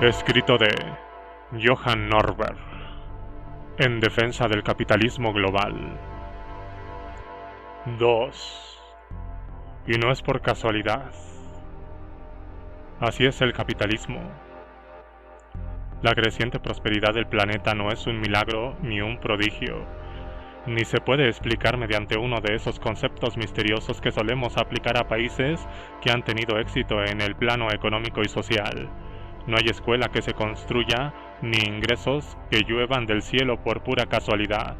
Escrito de Johan Norberg, en defensa del capitalismo global. 2. Y no es por casualidad. Así es el capitalismo. La creciente prosperidad del planeta no es un milagro ni un prodigio, ni se puede explicar mediante uno de esos conceptos misteriosos que solemos aplicar a países que han tenido éxito en el plano económico y social. No hay escuela que se construya, ni ingresos que lluevan del cielo por pura casualidad.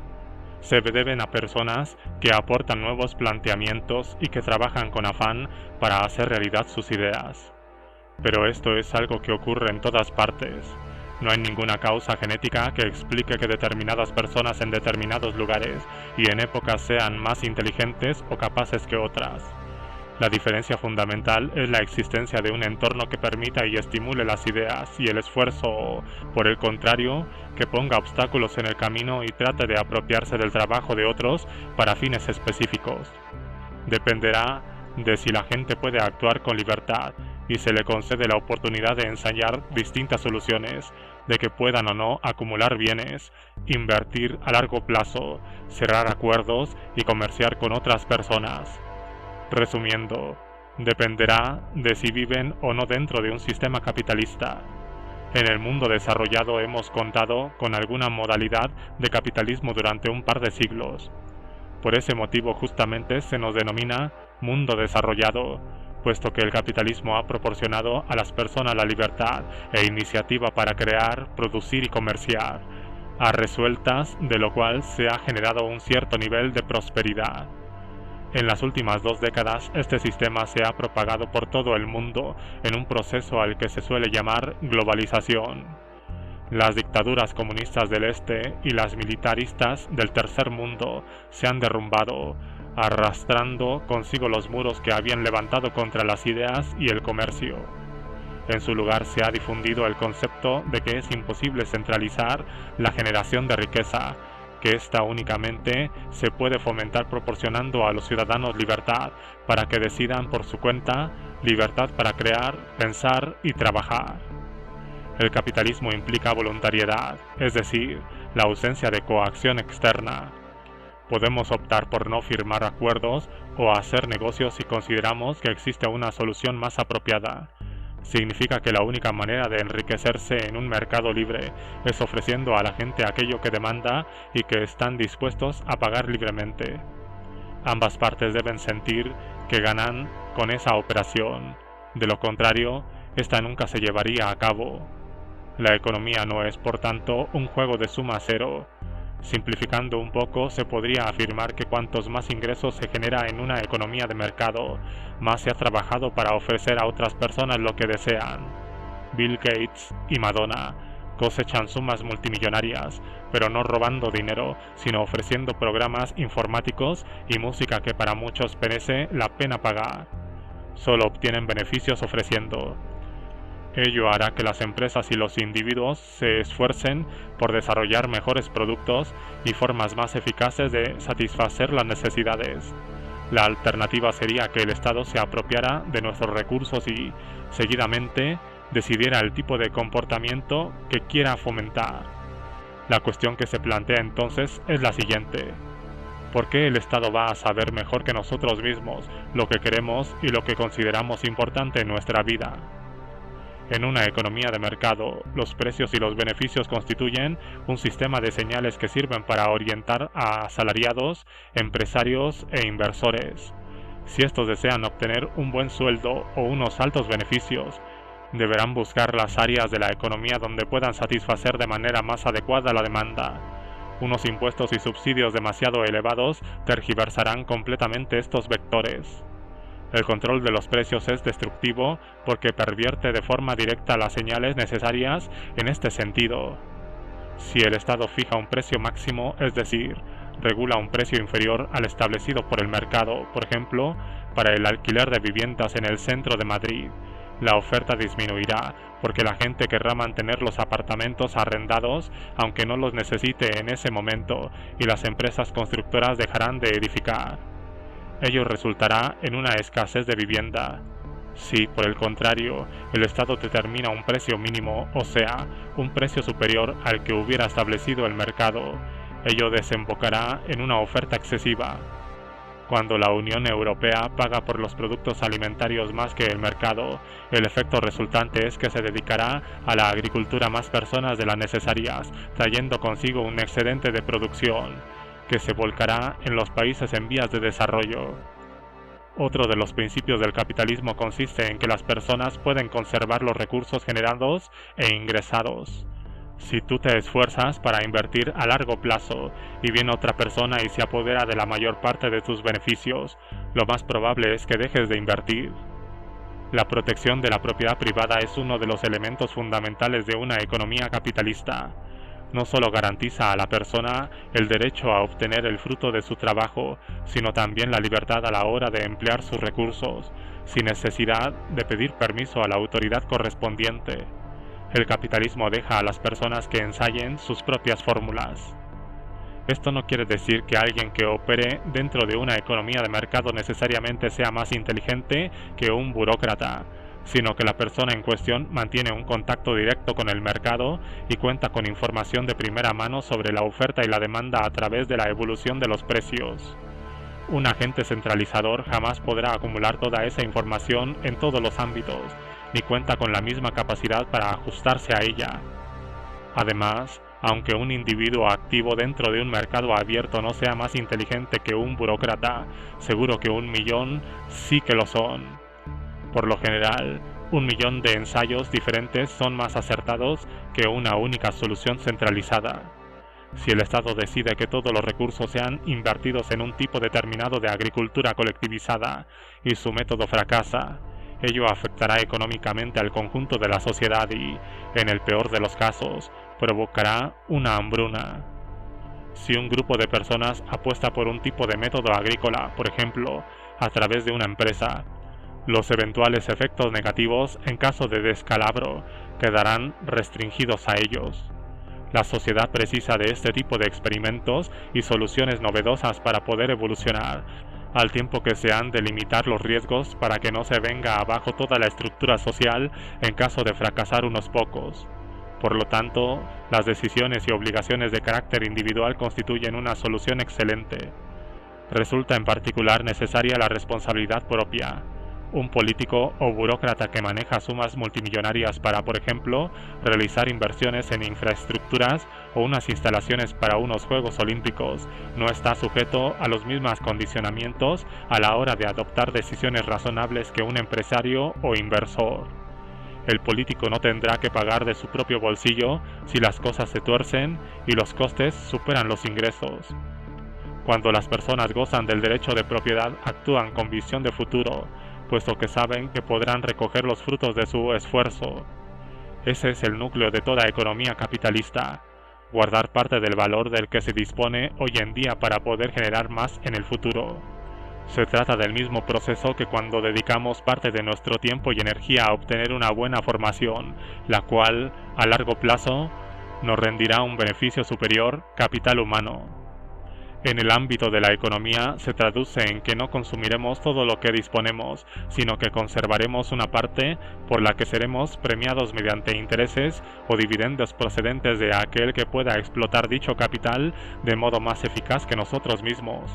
Se deben a personas que aportan nuevos planteamientos y que trabajan con afán para hacer realidad sus ideas. Pero esto es algo que ocurre en todas partes. No hay ninguna causa genética que explique que determinadas personas en determinados lugares y en épocas sean más inteligentes o capaces que otras. La diferencia fundamental es la existencia de un entorno que permita y estimule las ideas y el esfuerzo o, por el contrario, que ponga obstáculos en el camino y trate de apropiarse del trabajo de otros para fines específicos. Dependerá de si la gente puede actuar con libertad y se le concede la oportunidad de ensayar distintas soluciones, de que puedan o no acumular bienes, invertir a largo plazo, cerrar acuerdos y comerciar con otras personas. Resumiendo, dependerá de si viven o no dentro de un sistema capitalista. En el mundo desarrollado hemos contado con alguna modalidad de capitalismo durante un par de siglos. Por ese motivo justamente se nos denomina mundo desarrollado, puesto que el capitalismo ha proporcionado a las personas la libertad e iniciativa para crear, producir y comerciar, a resueltas de lo cual se ha generado un cierto nivel de prosperidad. En las últimas 2 décadas, este sistema se ha propagado por todo el mundo en un proceso al que se suele llamar globalización. Las dictaduras comunistas del Este y las militaristas del Tercer Mundo se han derrumbado, arrastrando consigo los muros que habían levantado contra las ideas y el comercio. En su lugar se ha difundido el concepto de que es imposible centralizar la generación de riqueza, que ésta únicamente se puede fomentar proporcionando a los ciudadanos libertad para que decidan por su cuenta, libertad para crear, pensar y trabajar. El capitalismo implica voluntariedad, es decir, la ausencia de coacción externa. Podemos optar por no firmar acuerdos o hacer negocios si consideramos que existe una solución más apropiada. Significa que la única manera de enriquecerse en un mercado libre es ofreciendo a la gente aquello que demanda y que están dispuestos a pagar libremente. Ambas partes deben sentir que ganan con esa operación. De lo contrario, esta nunca se llevaría a cabo. La economía no es, por tanto, un juego de suma cero. Simplificando un poco, se podría afirmar que cuantos más ingresos se genera en una economía de mercado, más se ha trabajado para ofrecer a otras personas lo que desean. Bill Gates y Madonna cosechan sumas multimillonarias, pero no robando dinero, sino ofreciendo programas informáticos y música que para muchos merece la pena pagar. Solo obtienen beneficios ofreciendo. Ello hará que las empresas y los individuos se esfuercen por desarrollar mejores productos y formas más eficaces de satisfacer las necesidades. La alternativa sería que el Estado se apropiara de nuestros recursos y, seguidamente, decidiera el tipo de comportamiento que quiera fomentar. La cuestión que se plantea entonces es la siguiente: ¿por qué el Estado va a saber mejor que nosotros mismos lo que queremos y lo que consideramos importante en nuestra vida? En una economía de mercado, los precios y los beneficios constituyen un sistema de señales que sirven para orientar a asalariados, empresarios e inversores. Si estos desean obtener un buen sueldo o unos altos beneficios, deberán buscar las áreas de la economía donde puedan satisfacer de manera más adecuada la demanda. Unos impuestos y subsidios demasiado elevados tergiversarán completamente estos vectores. El control de los precios es destructivo porque pervierte de forma directa las señales necesarias en este sentido. Si el Estado fija un precio máximo, es decir, regula un precio inferior al establecido por el mercado, por ejemplo, para el alquiler de viviendas en el centro de Madrid, la oferta disminuirá porque la gente querrá mantener los apartamentos arrendados aunque no los necesite en ese momento y las empresas constructoras dejarán de edificar. Ello resultará en una escasez de vivienda. Si, por el contrario, el Estado determina un precio mínimo, o sea, un precio superior al que hubiera establecido el mercado, ello desembocará en una oferta excesiva. Cuando la Unión Europea paga por los productos alimentarios más que el mercado, el efecto resultante es que se dedicará a la agricultura más personas de las necesarias, trayendo consigo un excedente de producción, que se volcará en los países en vías de desarrollo. Otro de los principios del capitalismo consiste en que las personas pueden conservar los recursos generados e ingresados. Si tú te esfuerzas para invertir a largo plazo y viene otra persona y se apodera de la mayor parte de tus beneficios, lo más probable es que dejes de invertir. La protección de la propiedad privada es uno de los elementos fundamentales de una economía capitalista. No solo garantiza a la persona el derecho a obtener el fruto de su trabajo, sino también la libertad a la hora de emplear sus recursos, sin necesidad de pedir permiso a la autoridad correspondiente. El capitalismo deja a las personas que ensayen sus propias fórmulas. Esto no quiere decir que alguien que opere dentro de una economía de mercado necesariamente sea más inteligente que un burócrata, sino que la persona en cuestión mantiene un contacto directo con el mercado y cuenta con información de primera mano sobre la oferta y la demanda a través de la evolución de los precios. Un agente centralizador jamás podrá acumular toda esa información en todos los ámbitos, ni cuenta con la misma capacidad para ajustarse a ella. Además, aunque un individuo activo dentro de un mercado abierto no sea más inteligente que un burócrata, seguro que 1.000.000 sí que lo son. Por lo general, 1.000.000 de ensayos diferentes son más acertados que una única solución centralizada. Si el Estado decide que todos los recursos sean invertidos en un tipo determinado de agricultura colectivizada y su método fracasa, ello afectará económicamente al conjunto de la sociedad y, en el peor de los casos, provocará una hambruna. Si un grupo de personas apuesta por un tipo de método agrícola, por ejemplo, a través de una empresa, los eventuales efectos negativos en caso de descalabro quedarán restringidos a ellos. La sociedad precisa de este tipo de experimentos y soluciones novedosas para poder evolucionar, al tiempo que se han de limitar los riesgos para que no se venga abajo toda la estructura social en caso de fracasar unos pocos. Por lo tanto, las decisiones y obligaciones de carácter individual constituyen una solución excelente. Resulta en particular necesaria la responsabilidad propia. Un político o burócrata que maneja sumas multimillonarias para, por ejemplo, realizar inversiones en infraestructuras o unas instalaciones para unos Juegos Olímpicos, no está sujeto a los mismos condicionamientos a la hora de adoptar decisiones razonables que un empresario o inversor. El político no tendrá que pagar de su propio bolsillo si las cosas se tuercen y los costes superan los ingresos. Cuando las personas gozan del derecho de propiedad, actúan con visión de futuro, puesto que saben que podrán recoger los frutos de su esfuerzo. Ese es el núcleo de toda economía capitalista, guardar parte del valor del que se dispone hoy en día para poder generar más en el futuro. Se trata del mismo proceso que cuando dedicamos parte de nuestro tiempo y energía a obtener una buena formación, la cual, a largo plazo, nos rendirá un beneficio superior, capital humano. En el ámbito de la economía se traduce en que no consumiremos todo lo que disponemos, sino que conservaremos una parte por la que seremos premiados mediante intereses o dividendos procedentes de aquel que pueda explotar dicho capital de modo más eficaz que nosotros mismos.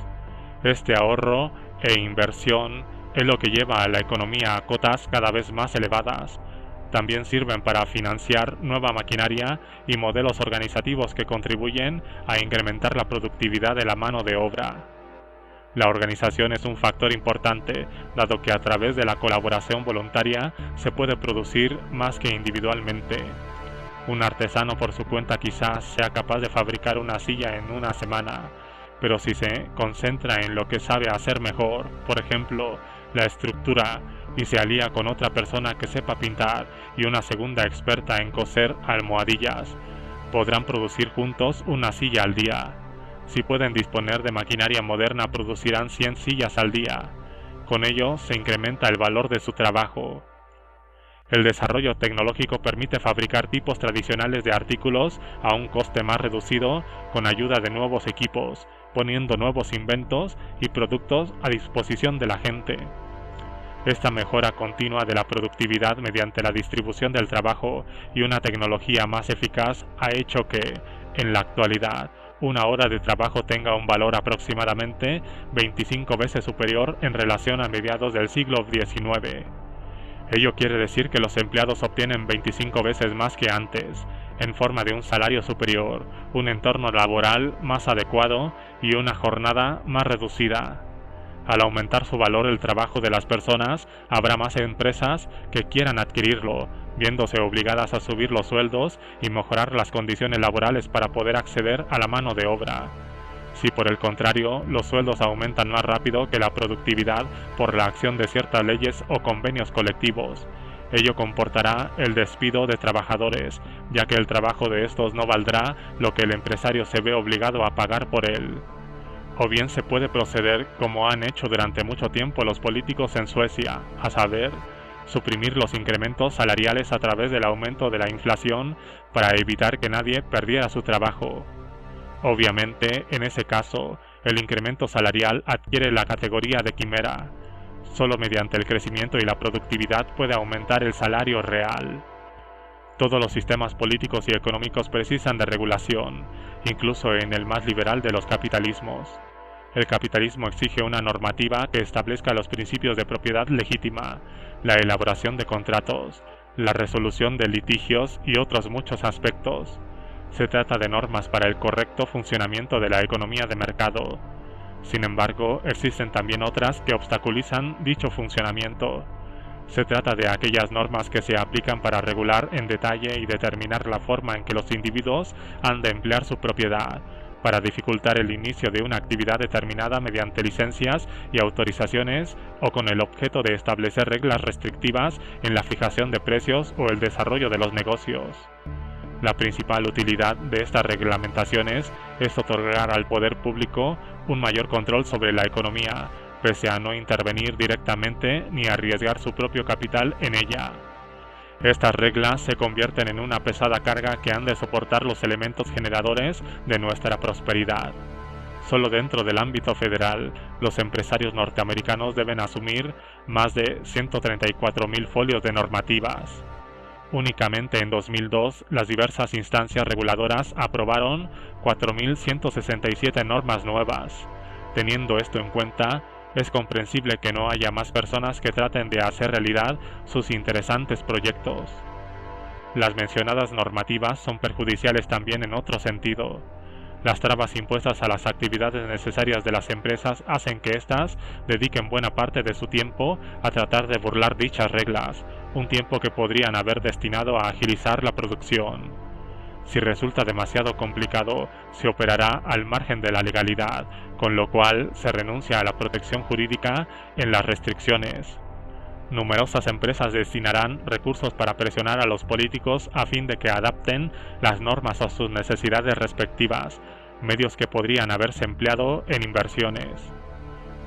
Este ahorro e inversión es lo que lleva a la economía a cotas cada vez más elevadas. También sirven para financiar nueva maquinaria y modelos organizativos que contribuyen a incrementar la productividad de la mano de obra. La organización es un factor importante, dado que a través de la colaboración voluntaria se puede producir más que individualmente. Un artesano por su cuenta quizás sea capaz de fabricar una silla en una semana, pero si se concentra en lo que sabe hacer mejor, por ejemplo, la estructura, y se alía con otra persona que sepa pintar y una segunda experta en coser almohadillas, podrán producir juntos una silla al día. Si pueden disponer de maquinaria moderna, producirán 100 sillas al día. Con ello se incrementa el valor de su trabajo. El desarrollo tecnológico permite fabricar tipos tradicionales de artículos a un coste más reducido con ayuda de nuevos equipos, poniendo nuevos inventos y productos a disposición de la gente. Esta mejora continua de la productividad mediante la distribución del trabajo y una tecnología más eficaz ha hecho que, en la actualidad, una hora de trabajo tenga un valor aproximadamente 25 veces superior en relación a mediados del siglo XIX. Ello quiere decir que los empleados obtienen 25 veces más que antes, en forma de un salario superior, un entorno laboral más adecuado y una jornada más reducida. Al aumentar su valor el trabajo de las personas, habrá más empresas que quieran adquirirlo, viéndose obligadas a subir los sueldos y mejorar las condiciones laborales para poder acceder a la mano de obra. Si por el contrario los sueldos aumentan más rápido que la productividad por la acción de ciertas leyes o convenios colectivos, ello comportará el despido de trabajadores, ya que el trabajo de estos no valdrá lo que el empresario se ve obligado a pagar por él. O bien se puede proceder como han hecho durante mucho tiempo los políticos en Suecia, a saber, suprimir los incrementos salariales a través del aumento de la inflación para evitar que nadie perdiera su trabajo. Obviamente, en ese caso, el incremento salarial adquiere la categoría de quimera. Solo mediante el crecimiento y la productividad puede aumentar el salario real. Todos los sistemas políticos y económicos precisan de regulación, incluso en el más liberal de los capitalismos. El capitalismo exige una normativa que establezca los principios de propiedad legítima, la elaboración de contratos, la resolución de litigios y otros muchos aspectos. Se trata de normas para el correcto funcionamiento de la economía de mercado. Sin embargo, existen también otras que obstaculizan dicho funcionamiento. Se trata de aquellas normas que se aplican para regular en detalle y determinar la forma en que los individuos han de emplear su propiedad, para dificultar el inicio de una actividad determinada mediante licencias y autorizaciones o con el objeto de establecer reglas restrictivas en la fijación de precios o el desarrollo de los negocios. La principal utilidad de estas reglamentaciones es otorgar al poder público un mayor control sobre la economía, pese a no intervenir directamente ni arriesgar su propio capital en ella. Estas reglas se convierten en una pesada carga que han de soportar los elementos generadores de nuestra prosperidad. Solo dentro del ámbito federal, los empresarios norteamericanos deben asumir más de 134.000 folios de normativas. Únicamente en 2002, las diversas instancias reguladoras aprobaron 4.167 normas nuevas. Teniendo esto en cuenta, es comprensible que no haya más personas que traten de hacer realidad sus interesantes proyectos. Las mencionadas normativas son perjudiciales también en otro sentido. Las trabas impuestas a las actividades necesarias de las empresas hacen que éstas dediquen buena parte de su tiempo a tratar de burlar dichas reglas, un tiempo que podrían haber destinado a agilizar la producción. Si resulta demasiado complicado, se operará al margen de la legalidad, con lo cual se renuncia a la protección jurídica en las restricciones. Numerosas empresas destinarán recursos para presionar a los políticos a fin de que adapten las normas a sus necesidades respectivas, medios que podrían haberse empleado en inversiones.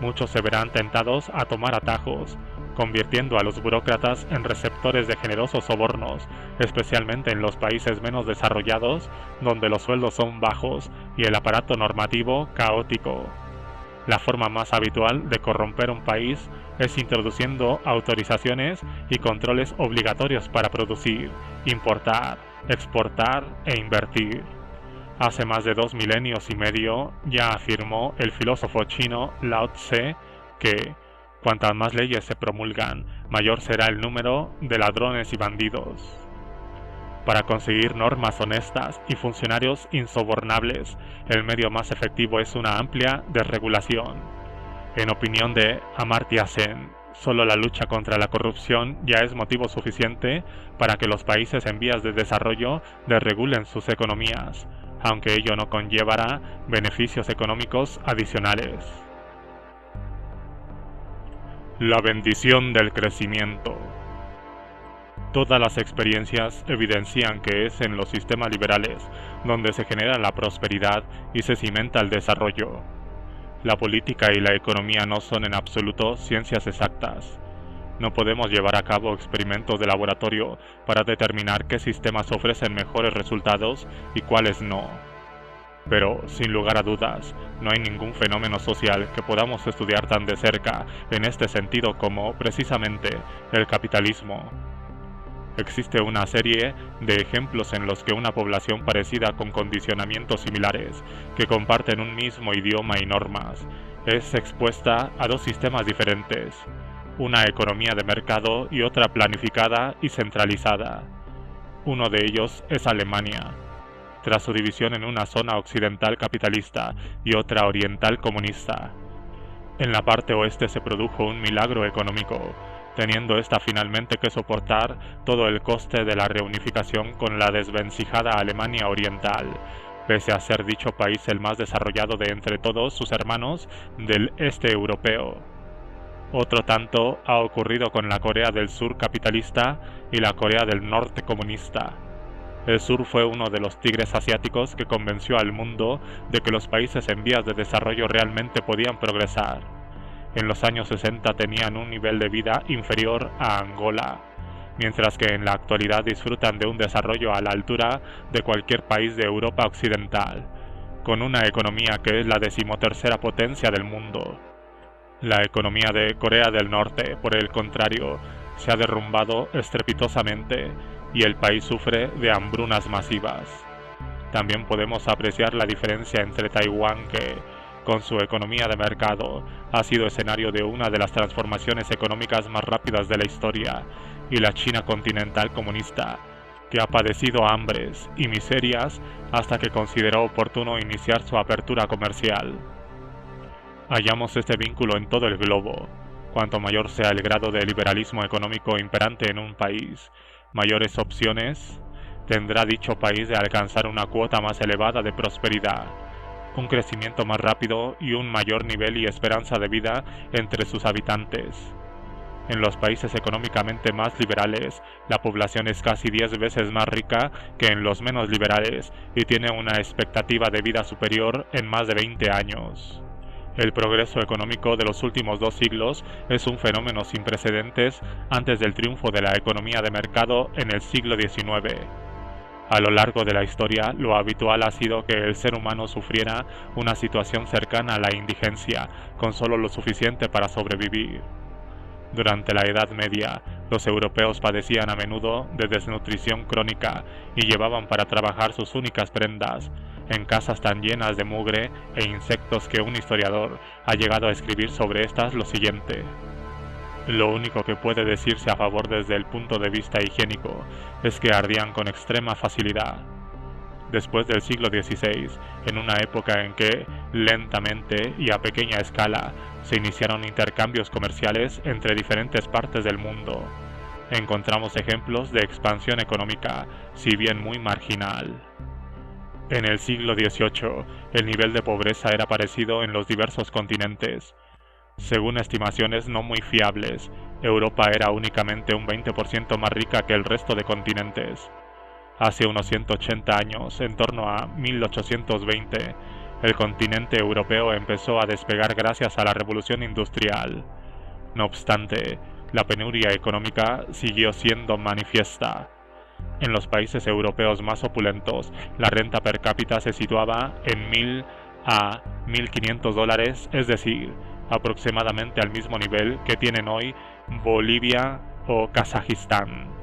Muchos se verán tentados a tomar atajos, convirtiendo a los burócratas en receptores de generosos sobornos, especialmente en los países menos desarrollados, donde los sueldos son bajos y el aparato normativo caótico. La forma más habitual de corromper un país es introduciendo autorizaciones y controles obligatorios para producir, importar, exportar e invertir. Hace más de 2 milenios y medio ya afirmó el filósofo chino Lao Tse que cuantas más leyes se promulgan, mayor será el número de ladrones y bandidos. Para conseguir normas honestas y funcionarios insobornables, el medio más efectivo es una amplia desregulación. En opinión de Amartya Sen, solo la lucha contra la corrupción ya es motivo suficiente para que los países en vías de desarrollo desregulen sus economías, aunque ello no conllevará beneficios económicos adicionales. La bendición del crecimiento. Todas las experiencias evidencian que es en los sistemas liberales donde se genera la prosperidad y se cimenta el desarrollo. La política y la economía no son en absoluto ciencias exactas. No podemos llevar a cabo experimentos de laboratorio para determinar qué sistemas ofrecen mejores resultados y cuáles no. Pero, sin lugar a dudas, no hay ningún fenómeno social que podamos estudiar tan de cerca en este sentido como, precisamente, el capitalismo. Existe una serie de ejemplos en los que una población parecida con condicionamientos similares, que comparten un mismo idioma y normas, es expuesta a dos sistemas diferentes, una economía de mercado y otra planificada y centralizada. Uno de ellos es Alemania, tras su división en una zona occidental capitalista y otra oriental comunista. En la parte oeste se produjo un milagro económico, teniendo esta finalmente que soportar todo el coste de la reunificación con la desvencijada Alemania Oriental, pese a ser dicho país el más desarrollado de entre todos sus hermanos del este europeo. Otro tanto ha ocurrido con la Corea del Sur capitalista y la Corea del Norte comunista. El Sur fue uno de los tigres asiáticos que convenció al mundo de que los países en vías de desarrollo realmente podían progresar. En los años 60 tenían un nivel de vida inferior a Angola, mientras que en la actualidad disfrutan de un desarrollo a la altura de cualquier país de Europa occidental, con una economía que es la 13ª potencia del mundo. La economía de Corea del Norte, por el contrario, se ha derrumbado estrepitosamente y el país sufre de hambrunas masivas. También podemos apreciar la diferencia entre Taiwán, que, con su economía de mercado, ha sido escenario de una de las transformaciones económicas más rápidas de la historia, y la China continental comunista, que ha padecido hambres y miserias hasta que consideró oportuno iniciar su apertura comercial. Hallamos este vínculo en todo el globo. Cuanto mayor sea el grado de liberalismo económico imperante en un país, mayores opciones tendrá dicho país de alcanzar una cuota más elevada de prosperidad, un crecimiento más rápido y un mayor nivel y esperanza de vida entre sus habitantes. En los países económicamente más liberales, la población es casi 10 veces más rica que en los menos liberales y tiene una expectativa de vida superior en más de 20 años. El progreso económico de los últimos 2 siglos es un fenómeno sin precedentes antes del triunfo de la economía de mercado en el siglo XIX. A lo largo de la historia, lo habitual ha sido que el ser humano sufriera una situación cercana a la indigencia, con solo lo suficiente para sobrevivir. Durante la Edad Media, los europeos padecían a menudo de desnutrición crónica y llevaban para trabajar sus únicas prendas en casas tan llenas de mugre e insectos que un historiador ha llegado a escribir sobre estas lo siguiente: lo único que puede decirse a favor desde el punto de vista higiénico es que ardían con extrema facilidad. Después del siglo XVI, en una época en que, lentamente y a pequeña escala, se iniciaron intercambios comerciales entre diferentes partes del mundo, encontramos ejemplos de expansión económica, si bien muy marginal. En el siglo XVIII, el nivel de pobreza era parecido en los diversos continentes. Según estimaciones no muy fiables, Europa era únicamente un 20% más rica que el resto de continentes. Hace unos 180 años, en torno a 1820, el continente europeo empezó a despegar gracias a la revolución industrial. No obstante, la penuria económica siguió siendo manifiesta. En los países europeos más opulentos, la renta per cápita se situaba en 1.000 a 1.500 dólares, es decir, aproximadamente al mismo nivel que tienen hoy Bolivia o Kazajistán.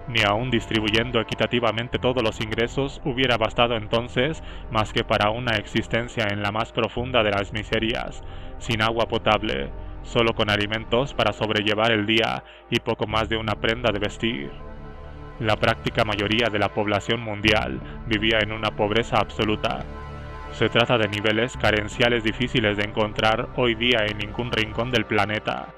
Ni aun distribuyendo equitativamente todos los ingresos hubiera bastado entonces más que para una existencia en la más profunda de las miserias, sin agua potable, solo con alimentos para sobrellevar el día y poco más de una prenda de vestir. La práctica mayoría de la población mundial vivía en una pobreza absoluta. Se trata de niveles carenciales difíciles de encontrar hoy día en ningún rincón del planeta.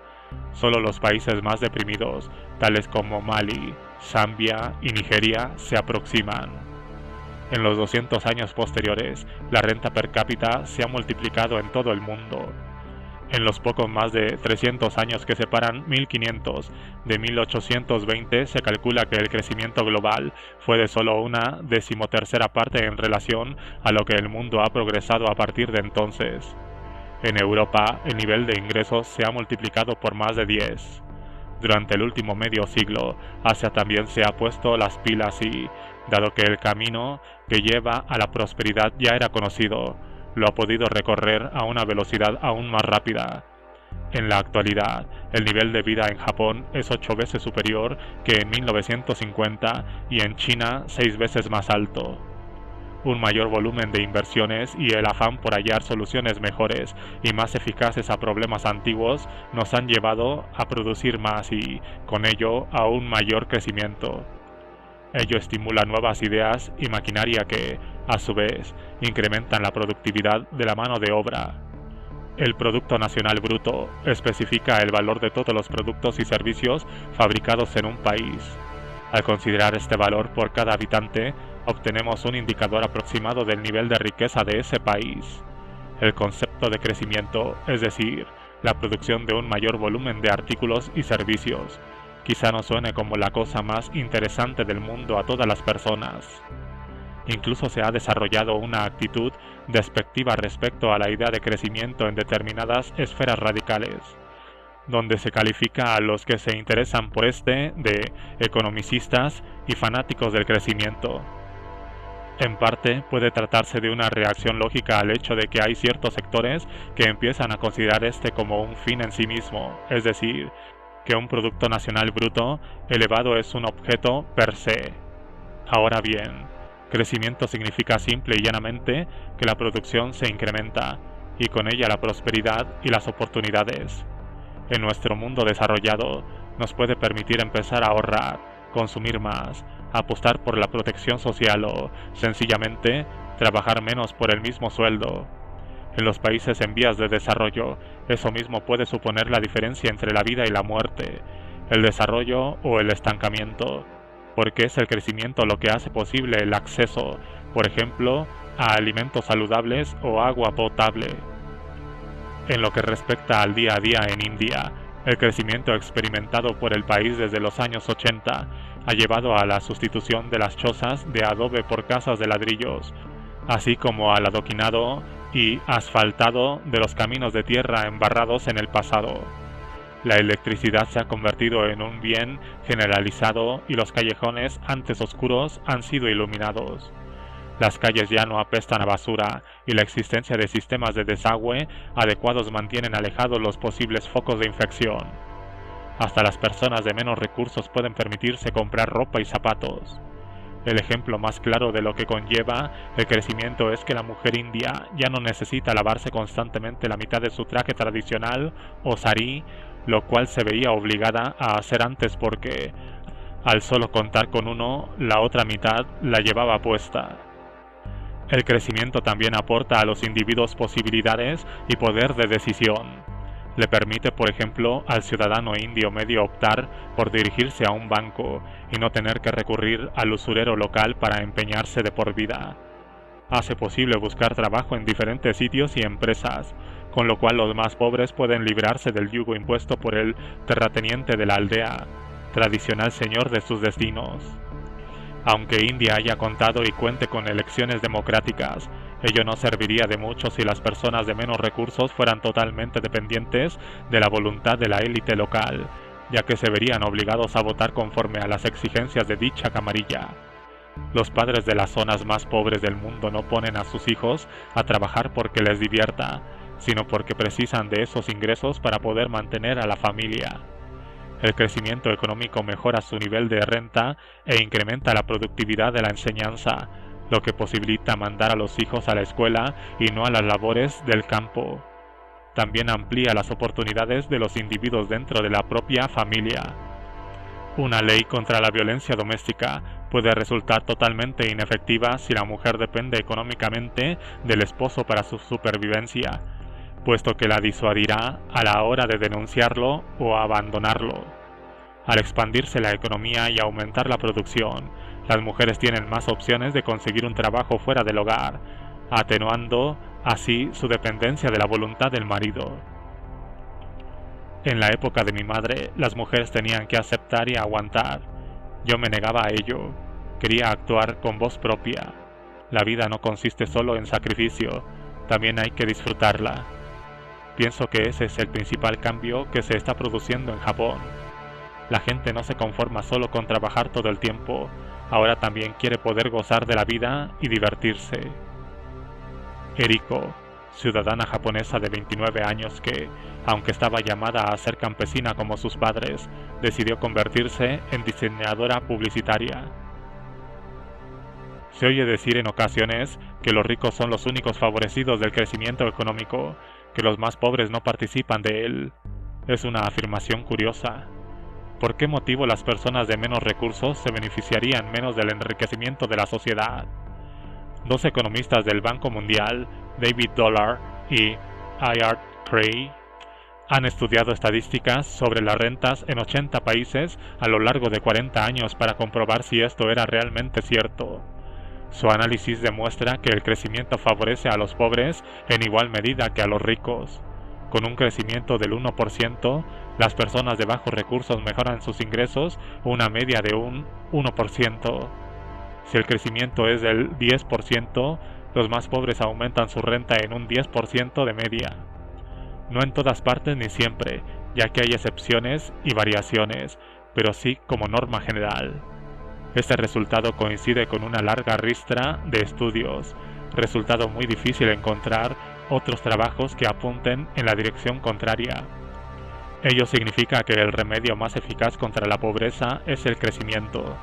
Solo los países más deprimidos, tales como Mali, Zambia y Nigeria, se aproximan. En los 200 años posteriores, la renta per cápita se ha multiplicado en todo el mundo. En los pocos más de 300 años que separan 1500 de 1820, se calcula que el crecimiento global fue de solo una 13ª parte en relación a lo que el mundo ha progresado a partir de entonces. En Europa, el nivel de ingresos se ha multiplicado por más de 10. Durante el último medio siglo, Asia también se ha puesto las pilas y, dado que el camino que lleva a la prosperidad ya era conocido, lo ha podido recorrer a una velocidad aún más rápida. En la actualidad, el nivel de vida en Japón es 8 veces superior que en 1950 y en China 6 veces más alto. Un mayor volumen de inversiones y el afán por hallar soluciones mejores y más eficaces a problemas antiguos nos han llevado a producir más y, con ello, a un mayor crecimiento. Ello estimula nuevas ideas y maquinaria que, a su vez, incrementan la productividad de la mano de obra. El Producto Nacional Bruto especifica el valor de todos los productos y servicios fabricados en un país. Al considerar este valor por cada habitante, obtenemos un indicador aproximado del nivel de riqueza de ese país. El concepto de crecimiento, es decir, la producción de un mayor volumen de artículos y servicios, quizá no suene como la cosa más interesante del mundo a todas las personas. Incluso se ha desarrollado una actitud despectiva respecto a la idea de crecimiento en determinadas esferas radicales, donde se califica a los que se interesan por este de economicistas y fanáticos del crecimiento. En parte puede tratarse de una reacción lógica al hecho de que hay ciertos sectores que empiezan a considerar este como un fin en sí mismo, es decir, que un Producto Nacional Bruto elevado es un objeto per se. Ahora bien, crecimiento significa simple y llanamente que la producción se incrementa, y con ella la prosperidad y las oportunidades. En nuestro mundo desarrollado, nos puede permitir empezar a ahorrar, consumir más, apostar por la protección social o, sencillamente, trabajar menos por el mismo sueldo. En los países en vías de desarrollo, eso mismo puede suponer la diferencia entre la vida y la muerte, el desarrollo o el estancamiento, porque es el crecimiento lo que hace posible el acceso, por ejemplo, a alimentos saludables o agua potable. En lo que respecta al día a día en India, el crecimiento experimentado por el país desde los años 80 ha llevado a la sustitución de las chozas de adobe por casas de ladrillos, así como al adoquinado y asfaltado de los caminos de tierra embarrados en el pasado. La electricidad se ha convertido en un bien generalizado y los callejones antes oscuros han sido iluminados. Las calles ya no apestan a basura y la existencia de sistemas de desagüe adecuados mantienen alejados los posibles focos de infección. Hasta las personas de menos recursos pueden permitirse comprar ropa y zapatos. El ejemplo más claro de lo que conlleva el crecimiento es que la mujer india ya no necesita lavarse constantemente la mitad de su traje tradicional o sarí, lo cual se veía obligada a hacer antes porque, al solo contar con uno, la otra mitad la llevaba puesta. El crecimiento también aporta a los individuos posibilidades y poder de decisión. Le permite, por ejemplo, al ciudadano indio medio optar por dirigirse a un banco y no tener que recurrir al usurero local para empeñarse de por vida. Hace posible buscar trabajo en diferentes sitios y empresas, con lo cual los más pobres pueden librarse del yugo impuesto por el terrateniente de la aldea, tradicional señor de sus destinos. Aunque India haya contado y cuente con elecciones democráticas, ello no serviría de mucho si las personas de menos recursos fueran totalmente dependientes de la voluntad de la élite local, ya que se verían obligados a votar conforme a las exigencias de dicha camarilla. Los padres de las zonas más pobres del mundo no ponen a sus hijos a trabajar porque les divierta, sino porque precisan de esos ingresos para poder mantener a la familia. El crecimiento económico mejora su nivel de renta e incrementa la productividad de la enseñanza, lo que posibilita mandar a los hijos a la escuela y no a las labores del campo. También amplía las oportunidades de los individuos dentro de la propia familia. Una ley contra la violencia doméstica puede resultar totalmente inefectiva si la mujer depende económicamente del esposo para su supervivencia, puesto que la disuadirá a la hora de denunciarlo o abandonarlo. Al expandirse la economía y aumentar la producción, las mujeres tienen más opciones de conseguir un trabajo fuera del hogar, atenuando así su dependencia de la voluntad del marido. En la época de mi madre, las mujeres tenían que aceptar y aguantar. Yo me negaba a ello. Quería actuar con voz propia. La vida no consiste solo en sacrificio, también hay que disfrutarla. Pienso que ese es el principal cambio que se está produciendo en Japón. La gente no se conforma solo con trabajar todo el tiempo, ahora también quiere poder gozar de la vida y divertirse. Eriko, ciudadana japonesa de 29 años que, aunque estaba llamada a ser campesina como sus padres, decidió convertirse en diseñadora publicitaria. Se oye decir en ocasiones que los ricos son los únicos favorecidos del crecimiento económico, que los más pobres no participan de él. Es una afirmación curiosa. ¿Por qué motivo las personas de menos recursos se beneficiarían menos del enriquecimiento de la sociedad? Dos economistas del Banco Mundial, David Dollar y Ayard Cray, han estudiado estadísticas sobre las rentas en 80 países a lo largo de 40 años para comprobar si esto era realmente cierto. Su análisis demuestra que el crecimiento favorece a los pobres en igual medida que a los ricos. Con un crecimiento del 1%, las personas de bajos recursos mejoran sus ingresos una media de un 1%. Si el crecimiento es del 10%, los más pobres aumentan su renta en un 10% de media. No en todas partes ni siempre, ya que hay excepciones y variaciones, pero sí como norma general. Este resultado coincide con una larga ristra de estudios, resultado muy difícil encontrar otros trabajos que apunten en la dirección contraria. Ello significa que el remedio más eficaz contra la pobreza es el crecimiento.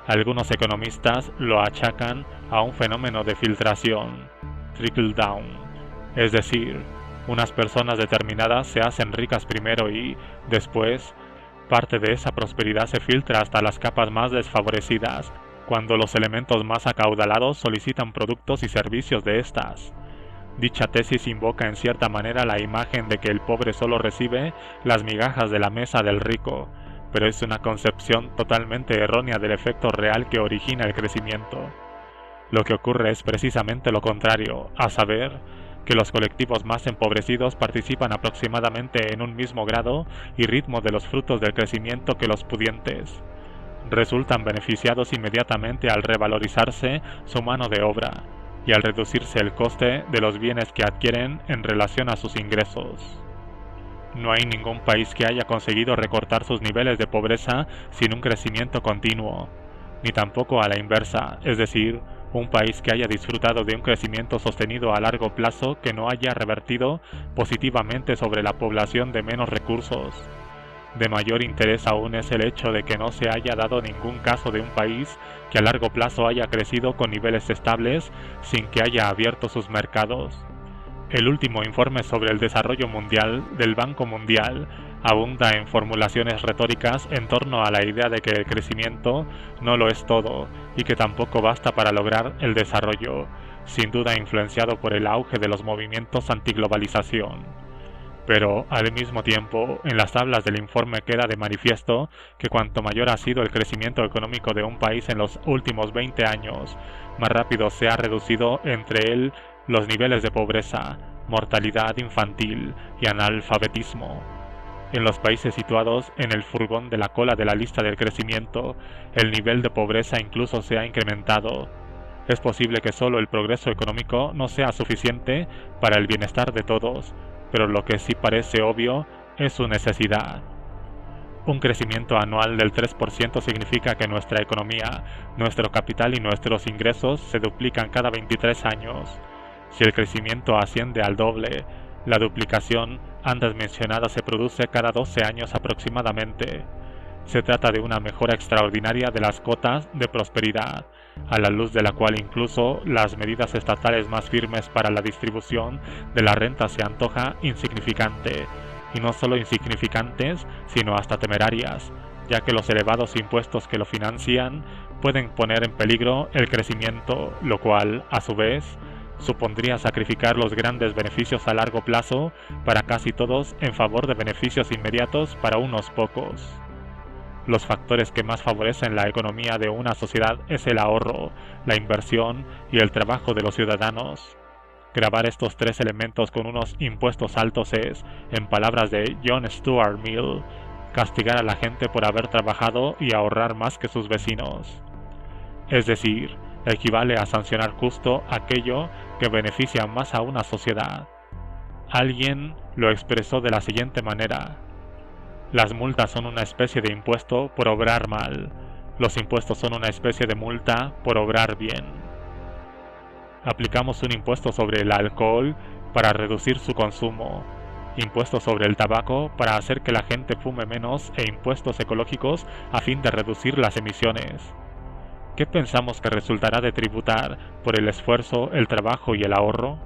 Algunos economistas lo achacan a un fenómeno de filtración, trickle down, es decir, unas personas determinadas se hacen ricas primero y, después, parte de esa prosperidad se filtra hasta las capas más desfavorecidas, cuando los elementos más acaudalados solicitan productos y servicios de estas. Dicha tesis invoca en cierta manera la imagen de que el pobre solo recibe las migajas de la mesa del rico, pero es una concepción totalmente errónea del efecto real que origina el crecimiento. Lo que ocurre es precisamente lo contrario, a saber, que los colectivos más empobrecidos participan aproximadamente en un mismo grado y ritmo de los frutos del crecimiento que los pudientes. Resultan beneficiados inmediatamente al revalorizarse su mano de obra y al reducirse el coste de los bienes que adquieren en relación a sus ingresos. No hay ningún país que haya conseguido recortar sus niveles de pobreza sin un crecimiento continuo, ni tampoco a la inversa, es decir, un país que haya disfrutado de un crecimiento sostenido a largo plazo que no haya revertido positivamente sobre la población de menos recursos. De mayor interés aún es el hecho de que no se haya dado ningún caso de un país que a largo plazo haya crecido con niveles estables sin que haya abierto sus mercados. El último informe sobre el desarrollo mundial del Banco Mundial abunda en formulaciones retóricas en torno a la idea de que el crecimiento no lo es todo y que tampoco basta para lograr el desarrollo, sin duda influenciado por el auge de los movimientos antiglobalización. Pero, al mismo tiempo, en las tablas del informe queda de manifiesto que cuanto mayor ha sido el crecimiento económico de un país en los últimos 20 años, más rápido se ha reducido entre él los niveles de pobreza, mortalidad infantil y analfabetismo. En los países situados en el furgón de la cola de la lista del crecimiento, el nivel de pobreza incluso se ha incrementado. Es posible que solo el progreso económico no sea suficiente para el bienestar de todos, pero lo que sí parece obvio es su necesidad. Un crecimiento anual del 3% significa que nuestra economía, nuestro capital y nuestros ingresos se duplican cada 23 años. Si el crecimiento asciende al doble, la duplicación antes mencionada se produce cada 12 años aproximadamente. Se trata de una mejora extraordinaria de las cotas de prosperidad, a la luz de la cual incluso las medidas estatales más firmes para la distribución de la renta se antoja insignificante, y no solo insignificantes, sino hasta temerarias, ya que los elevados impuestos que lo financian pueden poner en peligro el crecimiento, lo cual, a su vez, supondría sacrificar los grandes beneficios a largo plazo para casi todos en favor de beneficios inmediatos para unos pocos. Los factores que más favorecen la economía de una sociedad es el ahorro, la inversión y el trabajo de los ciudadanos. Grabar estos tres elementos con unos impuestos altos es, en palabras de John Stuart Mill, castigar a la gente por haber trabajado y ahorrar más que sus vecinos. Es decir, equivale a sancionar justo aquello que beneficia más a una sociedad. Alguien lo expresó de la siguiente manera: las multas son una especie de impuesto por obrar mal. Los impuestos son una especie de multa por obrar bien. Aplicamos un impuesto sobre el alcohol para reducir su consumo, impuestos sobre el tabaco para hacer que la gente fume menos e impuestos ecológicos a fin de reducir las emisiones. ¿Qué pensamos que resultará de tributar por el esfuerzo, el trabajo y el ahorro?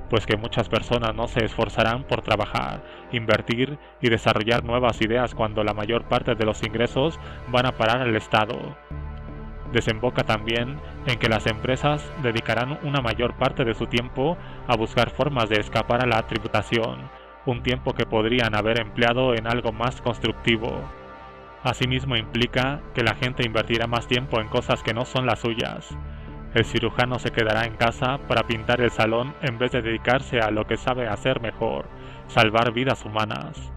Pues que muchas personas no se esforzarán por trabajar, invertir y desarrollar nuevas ideas cuando la mayor parte de los ingresos van a parar al Estado. Desemboca también en que las empresas dedicarán una mayor parte de su tiempo a buscar formas de escapar a la tributación, un tiempo que podrían haber empleado en algo más constructivo. Asimismo implica que la gente invertirá más tiempo en cosas que no son las suyas. El cirujano se quedará en casa para pintar el salón en vez de dedicarse a lo que sabe hacer mejor, salvar vidas humanas.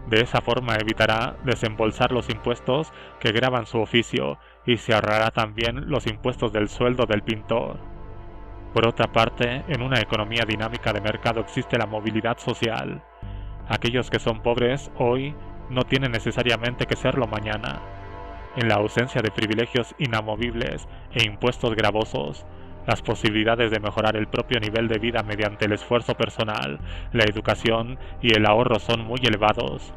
De esa forma evitará desembolsar los impuestos que gravan su oficio y se ahorrará también los impuestos del sueldo del pintor. Por otra parte, en una economía dinámica de mercado existe la movilidad social. Aquellos que son pobres hoy no tienen necesariamente que serlo mañana. En la ausencia de privilegios inamovibles e impuestos gravosos, las posibilidades de mejorar el propio nivel de vida mediante el esfuerzo personal, la educación y el ahorro son muy elevados.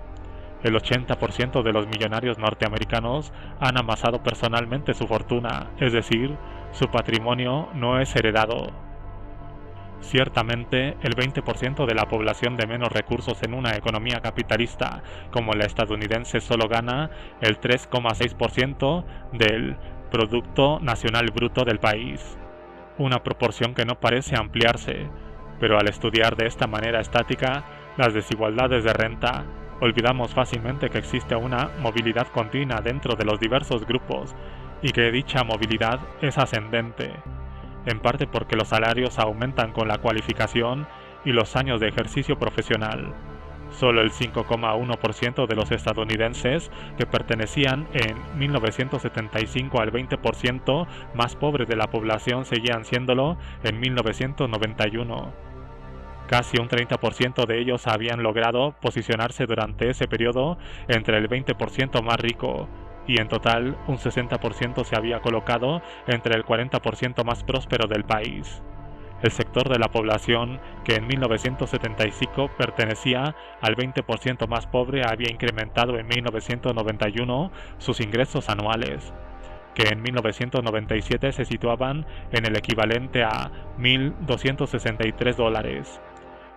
El 80% de los millonarios norteamericanos han amasado personalmente su fortuna, es decir, su patrimonio no es heredado. Ciertamente, el 20% de la población de menos recursos en una economía capitalista como la estadounidense solo gana el 3,6% del Producto Nacional Bruto del país, una proporción que no parece ampliarse, pero al estudiar de esta manera estática las desigualdades de renta, olvidamos fácilmente que existe una movilidad continua dentro de los diversos grupos y que dicha movilidad es ascendente, en parte porque los salarios aumentan con la cualificación y los años de ejercicio profesional. Solo el 5,1% de los estadounidenses que pertenecían en 1975 al 20% más pobre de la población seguían siéndolo en 1991. Casi un 30% de ellos habían logrado posicionarse durante ese periodo entre el 20% más rico, y en total un 60% se había colocado entre el 40% más próspero del país. El sector de la población que en 1975 pertenecía al 20% más pobre había incrementado en 1991 sus ingresos anuales, que en 1997 se situaban en el equivalente a $1,263,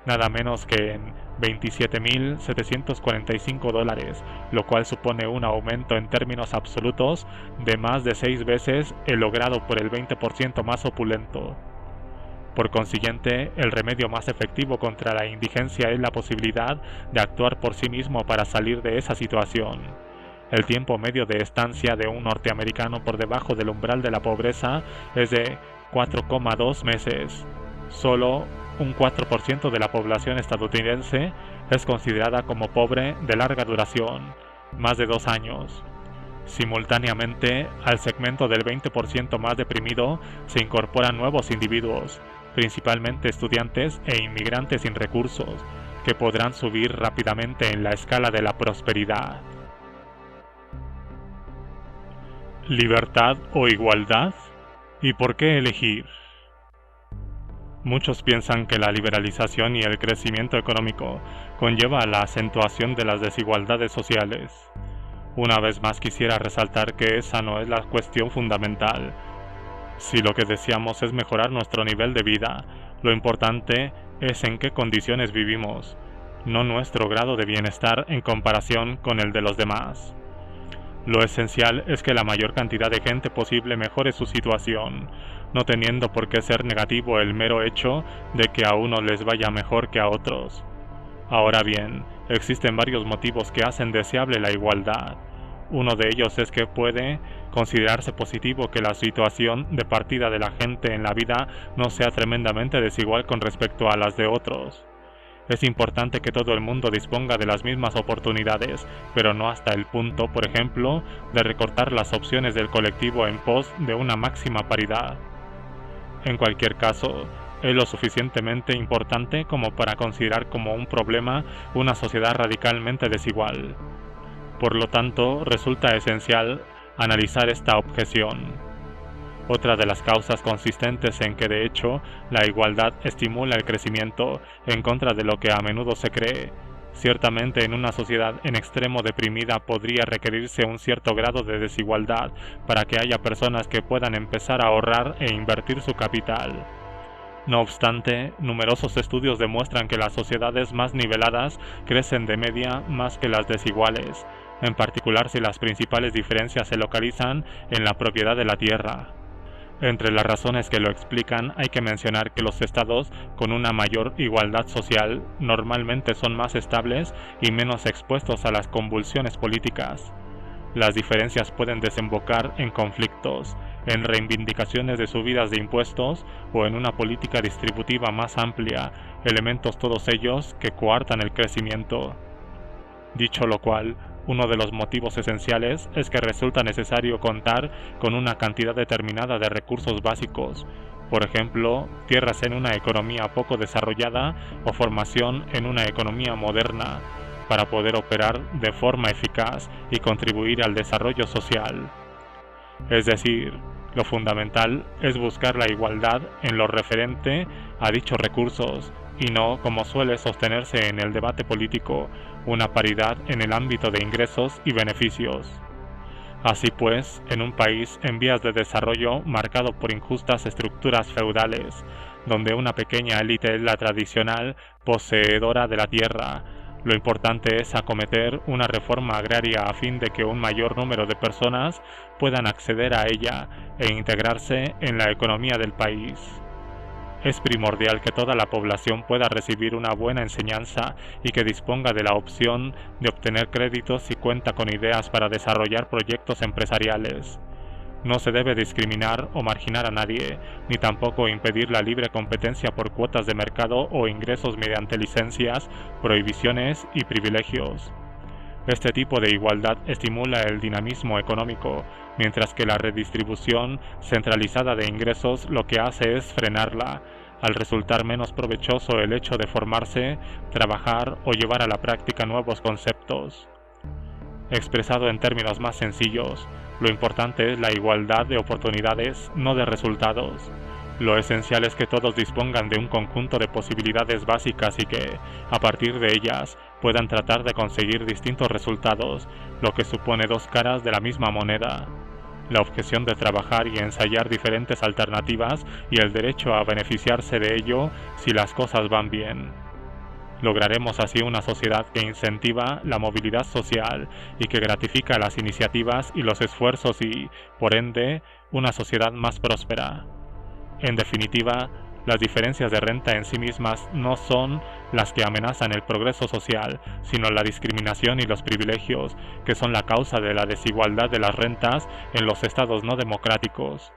nada menos que en $27,745, lo cual supone un aumento en términos absolutos de más de 6 veces el logrado por el 20% más opulento. Por consiguiente, el remedio más efectivo contra la indigencia es la posibilidad de actuar por sí mismo para salir de esa situación. El tiempo medio de estancia de un norteamericano por debajo del umbral de la pobreza es de 4,2 meses. Solo un 4% de la población estadounidense es considerada como pobre de larga duración, más de 2 años. Simultáneamente, al segmento del 20% más deprimido se incorporan nuevos individuos, principalmente estudiantes e inmigrantes sin recursos, que podrán subir rápidamente en la escala de la prosperidad. ¿Libertad o igualdad? ¿Y por qué elegir? Muchos piensan que la liberalización y el crecimiento económico conlleva la acentuación de las desigualdades sociales. Una vez más quisiera resaltar que esa no es la cuestión fundamental. Si lo que deseamos es mejorar nuestro nivel de vida, lo importante es en qué condiciones vivimos, no nuestro grado de bienestar en comparación con el de los demás. Lo esencial es que la mayor cantidad de gente posible mejore su situación, no teniendo por qué ser negativo el mero hecho de que a unos les vaya mejor que a otros. Ahora bien, existen varios motivos que hacen deseable la igualdad. Uno de ellos es que puede considerarse positivo que la situación de partida de la gente en la vida no sea tremendamente desigual con respecto a las de otros. Es importante que todo el mundo disponga de las mismas oportunidades, pero no hasta el punto, por ejemplo, de recortar las opciones del colectivo en pos de una máxima paridad. En cualquier caso, es lo suficientemente importante como para considerar como un problema una sociedad radicalmente desigual. Por lo tanto, resulta esencial analizar esta objeción. Otra de las causas consistentes en que de hecho la igualdad estimula el crecimiento en contra de lo que a menudo se cree. Ciertamente en una sociedad en extremo deprimida podría requerirse un cierto grado de desigualdad para que haya personas que puedan empezar a ahorrar e invertir su capital. No obstante, numerosos estudios demuestran que las sociedades más niveladas crecen de media más que las desiguales, en particular si las principales diferencias se localizan en la propiedad de la tierra. Entre las razones que lo explican hay que mencionar que los estados con una mayor igualdad social normalmente son más estables y menos expuestos a las convulsiones políticas. Las diferencias pueden desembocar en conflictos, en reivindicaciones de subidas de impuestos o en una política distributiva más amplia, elementos todos ellos que coartan el crecimiento. Dicho lo cual, uno de los motivos esenciales es que resulta necesario contar con una cantidad determinada de recursos básicos, por ejemplo, tierras en una economía poco desarrollada o formación en una economía moderna, para poder operar de forma eficaz y contribuir al desarrollo social. Es decir, lo fundamental es buscar la igualdad en lo referente a dichos recursos y no, como suele sostenerse en el debate político, una paridad en el ámbito de ingresos y beneficios. Así pues, en un país en vías de desarrollo marcado por injustas estructuras feudales, donde una pequeña élite es la tradicional poseedora de la tierra, lo importante es acometer una reforma agraria a fin de que un mayor número de personas puedan acceder a ella e integrarse en la economía del país. Es primordial que toda la población pueda recibir una buena enseñanza y que disponga de la opción de obtener créditos si cuenta con ideas para desarrollar proyectos empresariales. No se debe discriminar o marginar a nadie, ni tampoco impedir la libre competencia por cuotas de mercado o ingresos mediante licencias, prohibiciones y privilegios. Este tipo de igualdad estimula el dinamismo económico, mientras que la redistribución centralizada de ingresos lo que hace es frenarla, al resultar menos provechoso el hecho de formarse, trabajar o llevar a la práctica nuevos conceptos. Expresado en términos más sencillos, lo importante es la igualdad de oportunidades, no de resultados. Lo esencial es que todos dispongan de un conjunto de posibilidades básicas y que, a partir de ellas, puedan tratar de conseguir distintos resultados, lo que supone dos caras de la misma moneda: la objeción de trabajar y ensayar diferentes alternativas y el derecho a beneficiarse de ello si las cosas van bien. Lograremos así una sociedad que incentiva la movilidad social y que gratifica las iniciativas y los esfuerzos y, por ende, una sociedad más próspera. En definitiva, las diferencias de renta en sí mismas no son las que amenazan el progreso social, sino la discriminación y los privilegios, que son la causa de la desigualdad de las rentas en los estados no democráticos.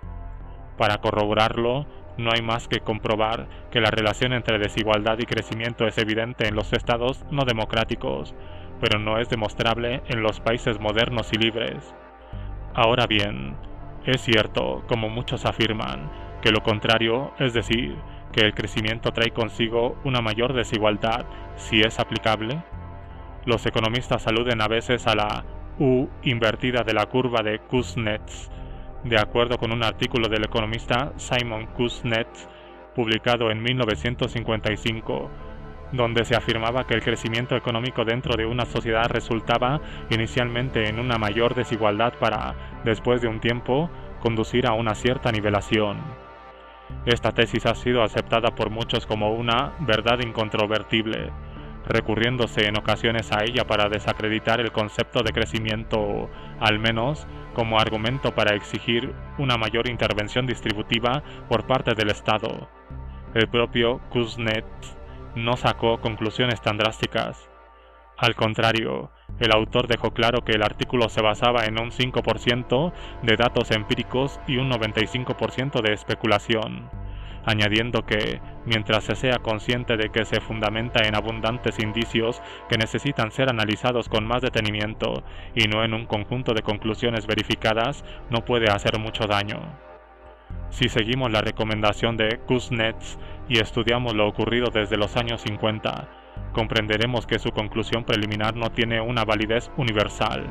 Para corroborarlo, no hay más que comprobar que la relación entre desigualdad y crecimiento es evidente en los estados no democráticos, pero no es demostrable en los países modernos y libres. Ahora bien, es cierto, como muchos afirman, que lo contrario, es decir, que el crecimiento trae consigo una mayor desigualdad, si es aplicable. Los economistas aluden a veces a la U invertida de la curva de Kuznets, de acuerdo con un artículo del economista Simon Kuznets, publicado en 1955, donde se afirmaba que el crecimiento económico dentro de una sociedad resultaba inicialmente en una mayor desigualdad para, después de un tiempo, conducir a una cierta nivelación. Esta tesis ha sido aceptada por muchos como una verdad incontrovertible, recurriéndose en ocasiones a ella para desacreditar el concepto de crecimiento o, al menos, como argumento para exigir una mayor intervención distributiva por parte del Estado. El propio Kuznets no sacó conclusiones tan drásticas. Al contrario, el autor dejó claro que el artículo se basaba en un 5% de datos empíricos y un 95% de especulación, añadiendo que, mientras se sea consciente de que se fundamenta en abundantes indicios que necesitan ser analizados con más detenimiento y no en un conjunto de conclusiones verificadas, no puede hacer mucho daño. Si seguimos la recomendación de Kuznets y estudiamos lo ocurrido desde los años 50, comprenderemos que su conclusión preliminar no tiene una validez universal.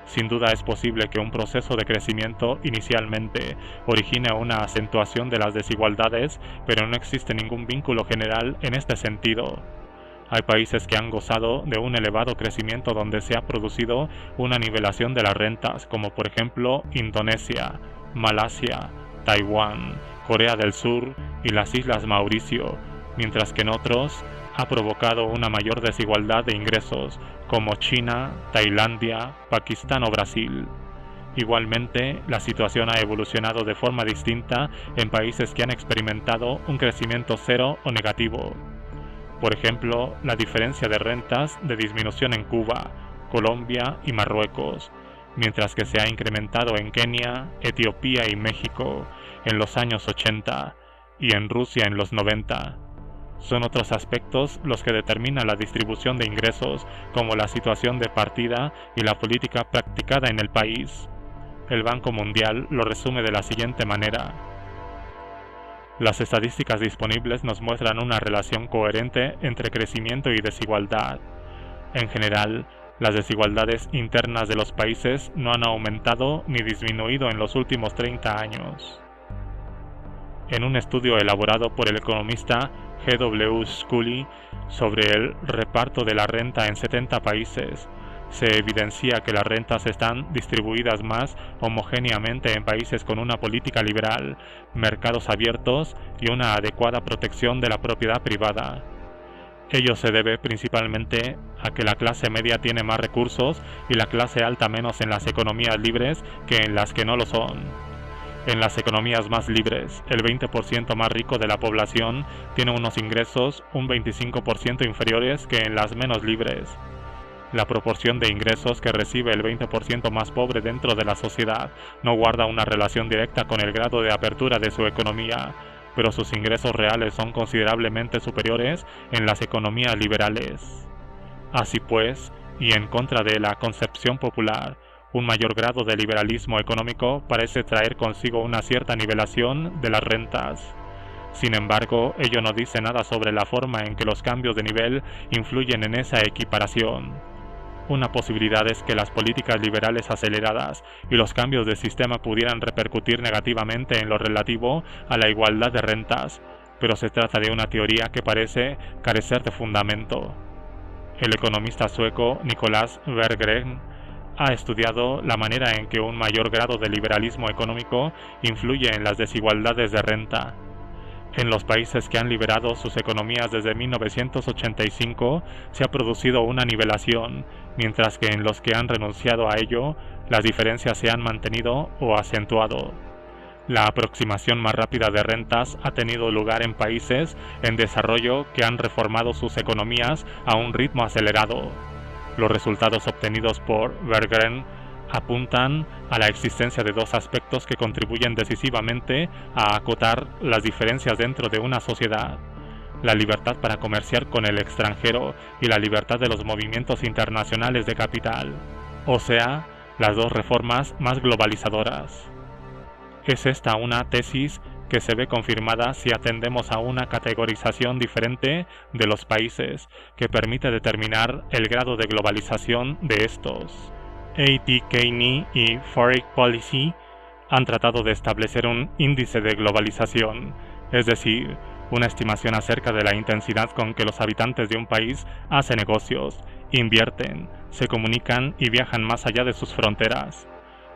Sin duda es posible que un proceso de crecimiento inicialmente origine una acentuación de las desigualdades, pero no existe ningún vínculo general en este sentido. Hay países que han gozado de un elevado crecimiento donde se ha producido una nivelación de las rentas, como por ejemplo Indonesia, Malasia, Taiwán, Corea del Sur y las Islas Mauricio, mientras que en otros ha provocado una mayor desigualdad de ingresos, como China, Tailandia, Pakistán o Brasil. Igualmente, la situación ha evolucionado de forma distinta en países que han experimentado un crecimiento cero o negativo. Por ejemplo, la diferencia de rentas de disminución en Cuba, Colombia y Marruecos, mientras que se ha incrementado en Kenia, Etiopía y México en los años 80 y en Rusia en los 90. Son otros aspectos los que determinan la distribución de ingresos, como la situación de partida y la política practicada en el país. El Banco Mundial lo resume de la siguiente manera: las estadísticas disponibles nos muestran una relación coherente entre crecimiento y desigualdad. En general, las desigualdades internas de los países no han aumentado ni disminuido en los últimos 30 años. En un estudio elaborado por el economista G.W. Scully sobre el reparto de la renta en 70 países, se evidencia que las rentas están distribuidas más homogéneamente en países con una política liberal, mercados abiertos y una adecuada protección de la propiedad privada. Ello se debe principalmente a que la clase media tiene más recursos y la clase alta menos en las economías libres que en las que no lo son. En las economías más libres, el 20% más rico de la población tiene unos ingresos un 25% inferiores que en las menos libres. La proporción de ingresos que recibe el 20% más pobre dentro de la sociedad no guarda una relación directa con el grado de apertura de su economía, pero sus ingresos reales son considerablemente superiores en las economías liberales. Así pues, y en contra de la concepción popular, un mayor grado de liberalismo económico parece traer consigo una cierta nivelación de las rentas. Sin embargo, ello no dice nada sobre la forma en que los cambios de nivel influyen en esa equiparación. Una posibilidad es que las políticas liberales aceleradas y los cambios de sistema pudieran repercutir negativamente en lo relativo a la igualdad de rentas, pero se trata de una teoría que parece carecer de fundamento. El economista sueco Nicolás Berggren ha estudiado la manera en que un mayor grado de liberalismo económico influye en las desigualdades de renta. En los países que han liberado sus economías desde 1985 se ha producido una nivelación, mientras que en los que han renunciado a ello, las diferencias se han mantenido o acentuado. La aproximación más rápida de rentas ha tenido lugar en países en desarrollo que han reformado sus economías a un ritmo acelerado. Los resultados obtenidos por Berggren apuntan a la existencia de dos aspectos que contribuyen decisivamente a acotar las diferencias dentro de una sociedad: la libertad para comerciar con el extranjero y la libertad de los movimientos internacionales de capital, o sea, las dos reformas más globalizadoras. Es esta una tesis que se ve confirmada si atendemos a una categorización diferente de los países que permite determinar el grado de globalización de estos. A.T. Kearney y Foreign Policy han tratado de establecer un índice de globalización, es decir, una estimación acerca de la intensidad con que los habitantes de un país hacen negocios, invierten, se comunican y viajan más allá de sus fronteras.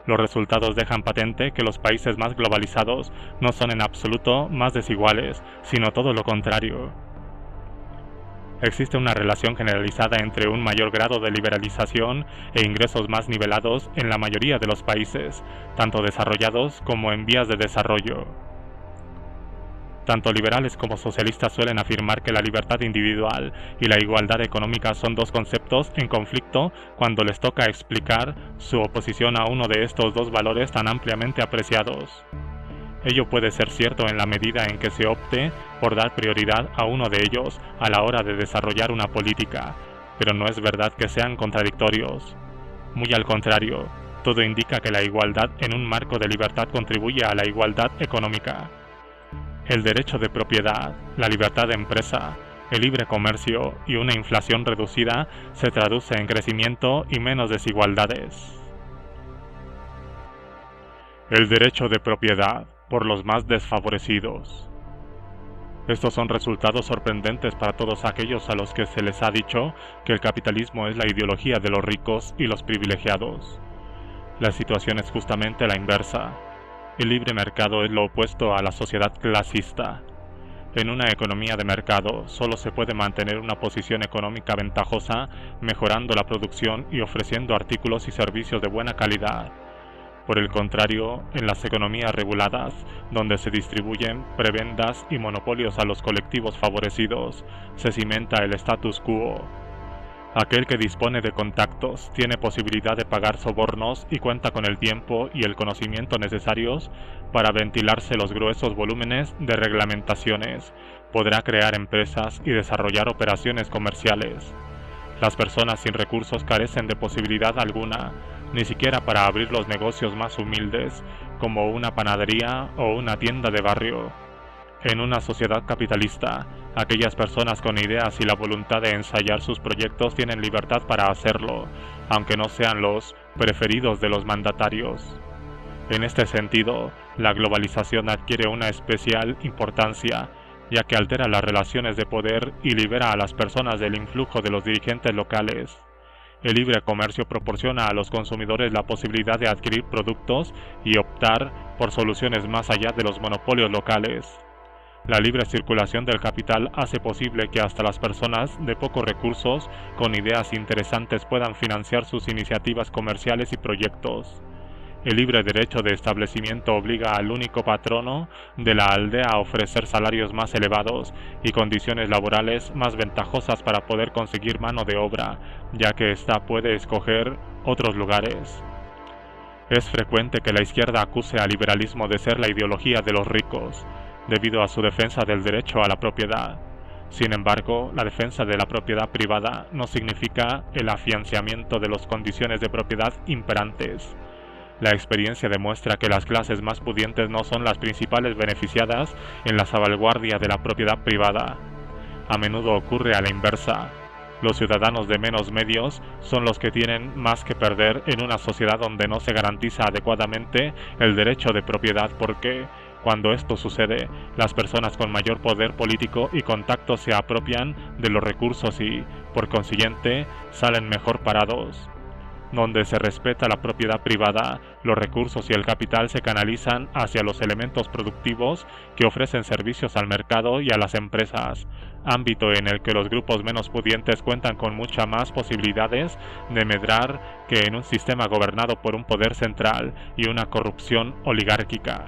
Los resultados dejan patente que los países más globalizados no son en absoluto más desiguales, sino todo lo contrario. Existe una relación generalizada entre un mayor grado de liberalización e ingresos más nivelados en la mayoría de los países, tanto desarrollados como en vías de desarrollo. Tanto liberales como socialistas suelen afirmar que la libertad individual y la igualdad económica son dos conceptos en conflicto cuando les toca explicar su oposición a uno de estos dos valores tan ampliamente apreciados. Ello puede ser cierto en la medida en que se opte por dar prioridad a uno de ellos a la hora de desarrollar una política, pero no es verdad que sean contradictorios. Muy al contrario, todo indica que la igualdad en un marco de libertad contribuye a la igualdad económica. El derecho de propiedad, la libertad de empresa, el libre comercio y una inflación reducida se traduce en crecimiento y menos desigualdades. El derecho de propiedad por los más desfavorecidos. Estos son resultados sorprendentes para todos aquellos a los que se les ha dicho que el capitalismo es la ideología de los ricos y los privilegiados. La situación es justamente la inversa. El libre mercado es lo opuesto a la sociedad clasista. En una economía de mercado solo se puede mantener una posición económica ventajosa mejorando la producción y ofreciendo artículos y servicios de buena calidad. Por el contrario, en las economías reguladas, donde se distribuyen prebendas y monopolios a los colectivos favorecidos, se cimenta el status quo. Aquel que dispone de contactos, tiene posibilidad de pagar sobornos y cuenta con el tiempo y el conocimiento necesarios para ventilarse los gruesos volúmenes de reglamentaciones, podrá crear empresas y desarrollar operaciones comerciales. Las personas sin recursos carecen de posibilidad alguna, ni siquiera para abrir los negocios más humildes, como una panadería o una tienda de barrio. En una sociedad capitalista, aquellas personas con ideas y la voluntad de ensayar sus proyectos tienen libertad para hacerlo, aunque no sean los preferidos de los mandatarios. En este sentido, la globalización adquiere una especial importancia, ya que altera las relaciones de poder y libera a las personas del influjo de los dirigentes locales. El libre comercio proporciona a los consumidores la posibilidad de adquirir productos y optar por soluciones más allá de los monopolios locales. La libre circulación del capital hace posible que hasta las personas de pocos recursos con ideas interesantes puedan financiar sus iniciativas comerciales y proyectos. El libre derecho de establecimiento obliga al único patrono de la aldea a ofrecer salarios más elevados y condiciones laborales más ventajosas para poder conseguir mano de obra, ya que ésta puede escoger otros lugares. Es frecuente que la izquierda acuse al liberalismo de ser la ideología de los ricos, debido a su defensa del derecho a la propiedad. Sin embargo, la defensa de la propiedad privada no significa el afianzamiento de las condiciones de propiedad imperantes. La experiencia demuestra que las clases más pudientes no son las principales beneficiadas en la salvaguardia de la propiedad privada. A menudo ocurre a la inversa. Los ciudadanos de menos medios son los que tienen más que perder en una sociedad donde no se garantiza adecuadamente el derecho de propiedad porque, cuando esto sucede, las personas con mayor poder político y contacto se apropian de los recursos y, por consiguiente, salen mejor parados. Donde se respeta la propiedad privada, los recursos y el capital se canalizan hacia los elementos productivos que ofrecen servicios al mercado y a las empresas, ámbito en el que los grupos menos pudientes cuentan con muchas más posibilidades de medrar que en un sistema gobernado por un poder central y una corrupción oligárquica.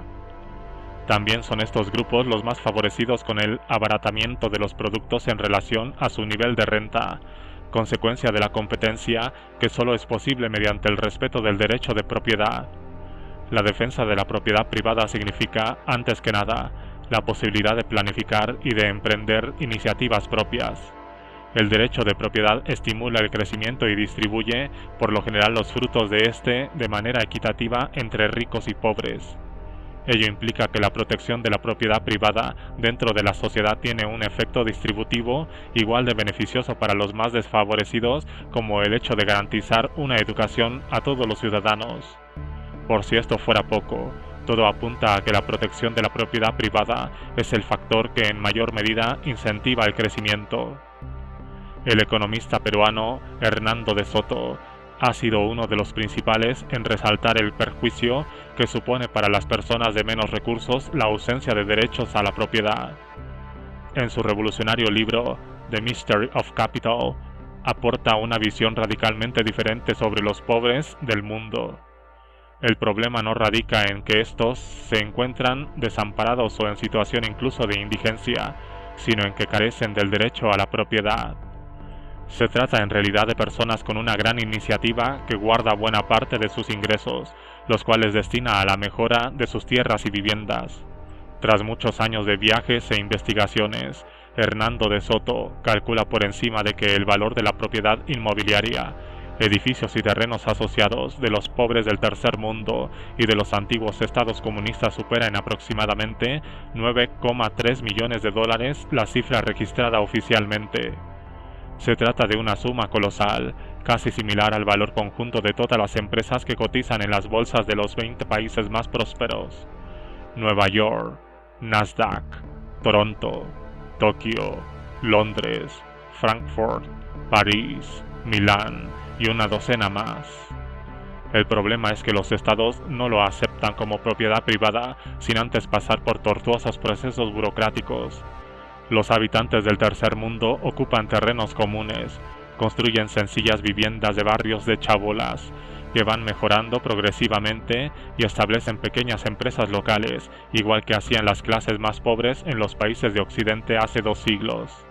También son estos grupos los más favorecidos con el abaratamiento de los productos en relación a su nivel de renta, consecuencia de la competencia que solo es posible mediante el respeto del derecho de propiedad. La defensa de la propiedad privada significa, antes que nada, la posibilidad de planificar y de emprender iniciativas propias. El derecho de propiedad estimula el crecimiento y distribuye, por lo general, los frutos de este de manera equitativa entre ricos y pobres. Ello implica que la protección de la propiedad privada dentro de la sociedad tiene un efecto distributivo igual de beneficioso para los más desfavorecidos como el hecho de garantizar una educación a todos los ciudadanos. Por si esto fuera poco, todo apunta a que la protección de la propiedad privada es el factor que en mayor medida incentiva el crecimiento. El economista peruano Hernando de Soto ha sido uno de los principales en resaltar el perjuicio que supone para las personas de menos recursos la ausencia de derechos a la propiedad. En su revolucionario libro The Mystery of Capital, aporta una visión radicalmente diferente sobre los pobres del mundo. El problema no radica en que estos se encuentran desamparados o en situación incluso de indigencia, sino en que carecen del derecho a la propiedad. Se trata en realidad de personas con una gran iniciativa que guarda buena parte de sus ingresos, los cuales destina a la mejora de sus tierras y viviendas. Tras muchos años de viajes e investigaciones, Hernando de Soto calcula por encima de que el valor de la propiedad inmobiliaria, edificios y terrenos asociados de los pobres del tercer mundo y de los antiguos estados comunistas supera en aproximadamente 9,3 millones de dólares la cifra registrada oficialmente. Se trata de una suma colosal, casi similar al valor conjunto de todas las empresas que cotizan en las bolsas de los 20 países más prósperos: Nueva York, Nasdaq, Toronto, Tokio, Londres, Frankfurt, París, Milán y una docena más. El problema es que los estados no lo aceptan como propiedad privada sin antes pasar por tortuosos procesos burocráticos. Los habitantes del tercer mundo ocupan terrenos comunes, construyen sencillas viviendas de barrios de chabolas, que van mejorando progresivamente y establecen pequeñas empresas locales, igual que hacían las clases más pobres en los países de Occidente hace 2 siglos.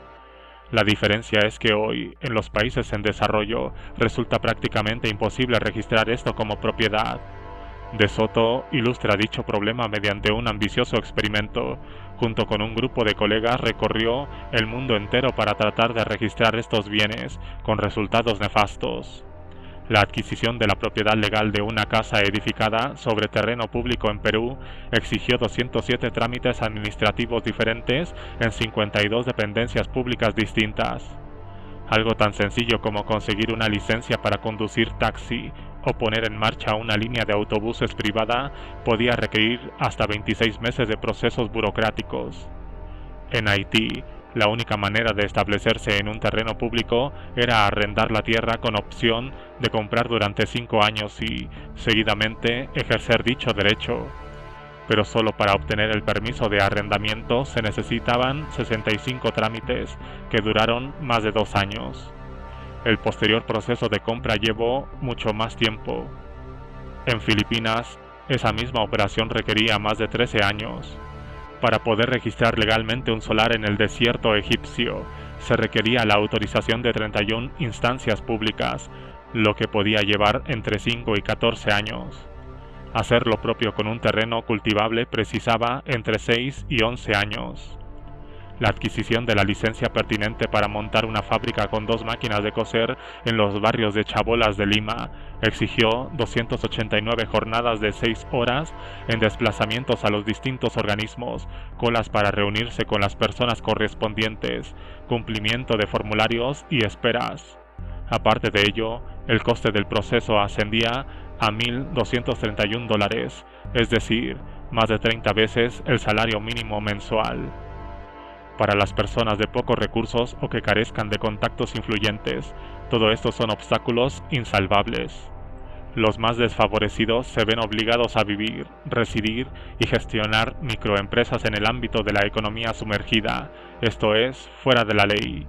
La diferencia es que hoy, en los países en desarrollo, resulta prácticamente imposible registrar esto como propiedad. De Soto ilustra dicho problema mediante un ambicioso experimento. Junto con un grupo de colegas recorrió el mundo entero para tratar de registrar estos bienes, con resultados nefastos. La adquisición de la propiedad legal de una casa edificada sobre terreno público en Perú exigió 207 trámites administrativos diferentes en 52 dependencias públicas distintas. Algo tan sencillo como conseguir una licencia para conducir taxi o poner en marcha una línea de autobuses privada podía requerir hasta 26 meses de procesos burocráticos. En Haití, la única manera de establecerse en un terreno público era arrendar la tierra con opción de comprar durante 5 años y, seguidamente, ejercer dicho derecho. Pero solo para obtener el permiso de arrendamiento se necesitaban 65 trámites que duraron más de 2 años. El posterior proceso de compra llevó mucho más tiempo. En Filipinas, esa misma operación requería más de 13 años. Para poder registrar legalmente un solar en el desierto egipcio, se requería la autorización de 31 instancias públicas, lo que podía llevar entre 5 y 14 años. Hacer lo propio con un terreno cultivable precisaba entre 6 y 11 años. La adquisición de la licencia pertinente para montar una fábrica con 2 máquinas de coser en los barrios de Chabolas de Lima exigió 289 jornadas de 6 horas en desplazamientos a los distintos organismos, colas para reunirse con las personas correspondientes, cumplimiento de formularios y esperas. Aparte de ello, el coste del proceso ascendía a $1,231, es decir, más de 30 veces el salario mínimo mensual. Para las personas de pocos recursos o que carezcan de contactos influyentes, todo esto son obstáculos insalvables. Los más desfavorecidos se ven obligados a vivir, residir y gestionar microempresas en el ámbito de la economía sumergida, esto es, fuera de la ley.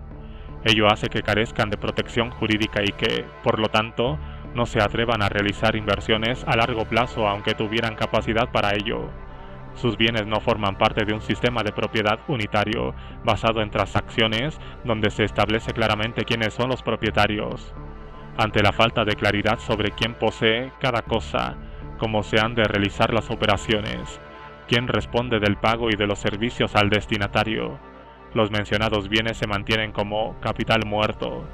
Ello hace que carezcan de protección jurídica y que, por lo tanto, no se atrevan a realizar inversiones a largo plazo aunque tuvieran capacidad para ello. Sus bienes no forman parte de un sistema de propiedad unitario, basado en transacciones, donde se establece claramente quiénes son los propietarios. Ante la falta de claridad sobre quién posee cada cosa, cómo se han de realizar las operaciones, quién responde del pago y de los servicios al destinatario, los mencionados bienes se mantienen como capital muerto.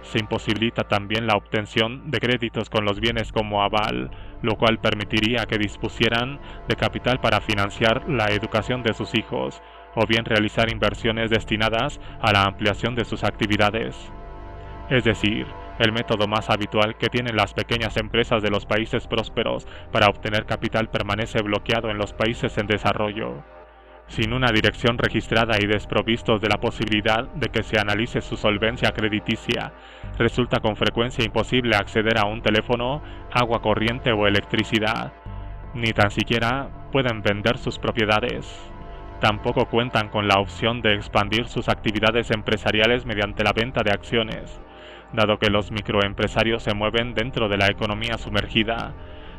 Se imposibilita también la obtención de créditos con los bienes como aval, lo cual permitiría que dispusieran de capital para financiar la educación de sus hijos, o bien realizar inversiones destinadas a la ampliación de sus actividades. Es decir, el método más habitual que tienen las pequeñas empresas de los países prósperos para obtener capital permanece bloqueado en los países en desarrollo. Sin una dirección registrada y desprovistos de la posibilidad de que se analice su solvencia crediticia, resulta con frecuencia imposible acceder a un teléfono, agua corriente o electricidad. Ni tan siquiera pueden vender sus propiedades. Tampoco cuentan con la opción de expandir sus actividades empresariales mediante la venta de acciones. Dado que los microempresarios se mueven dentro de la economía sumergida,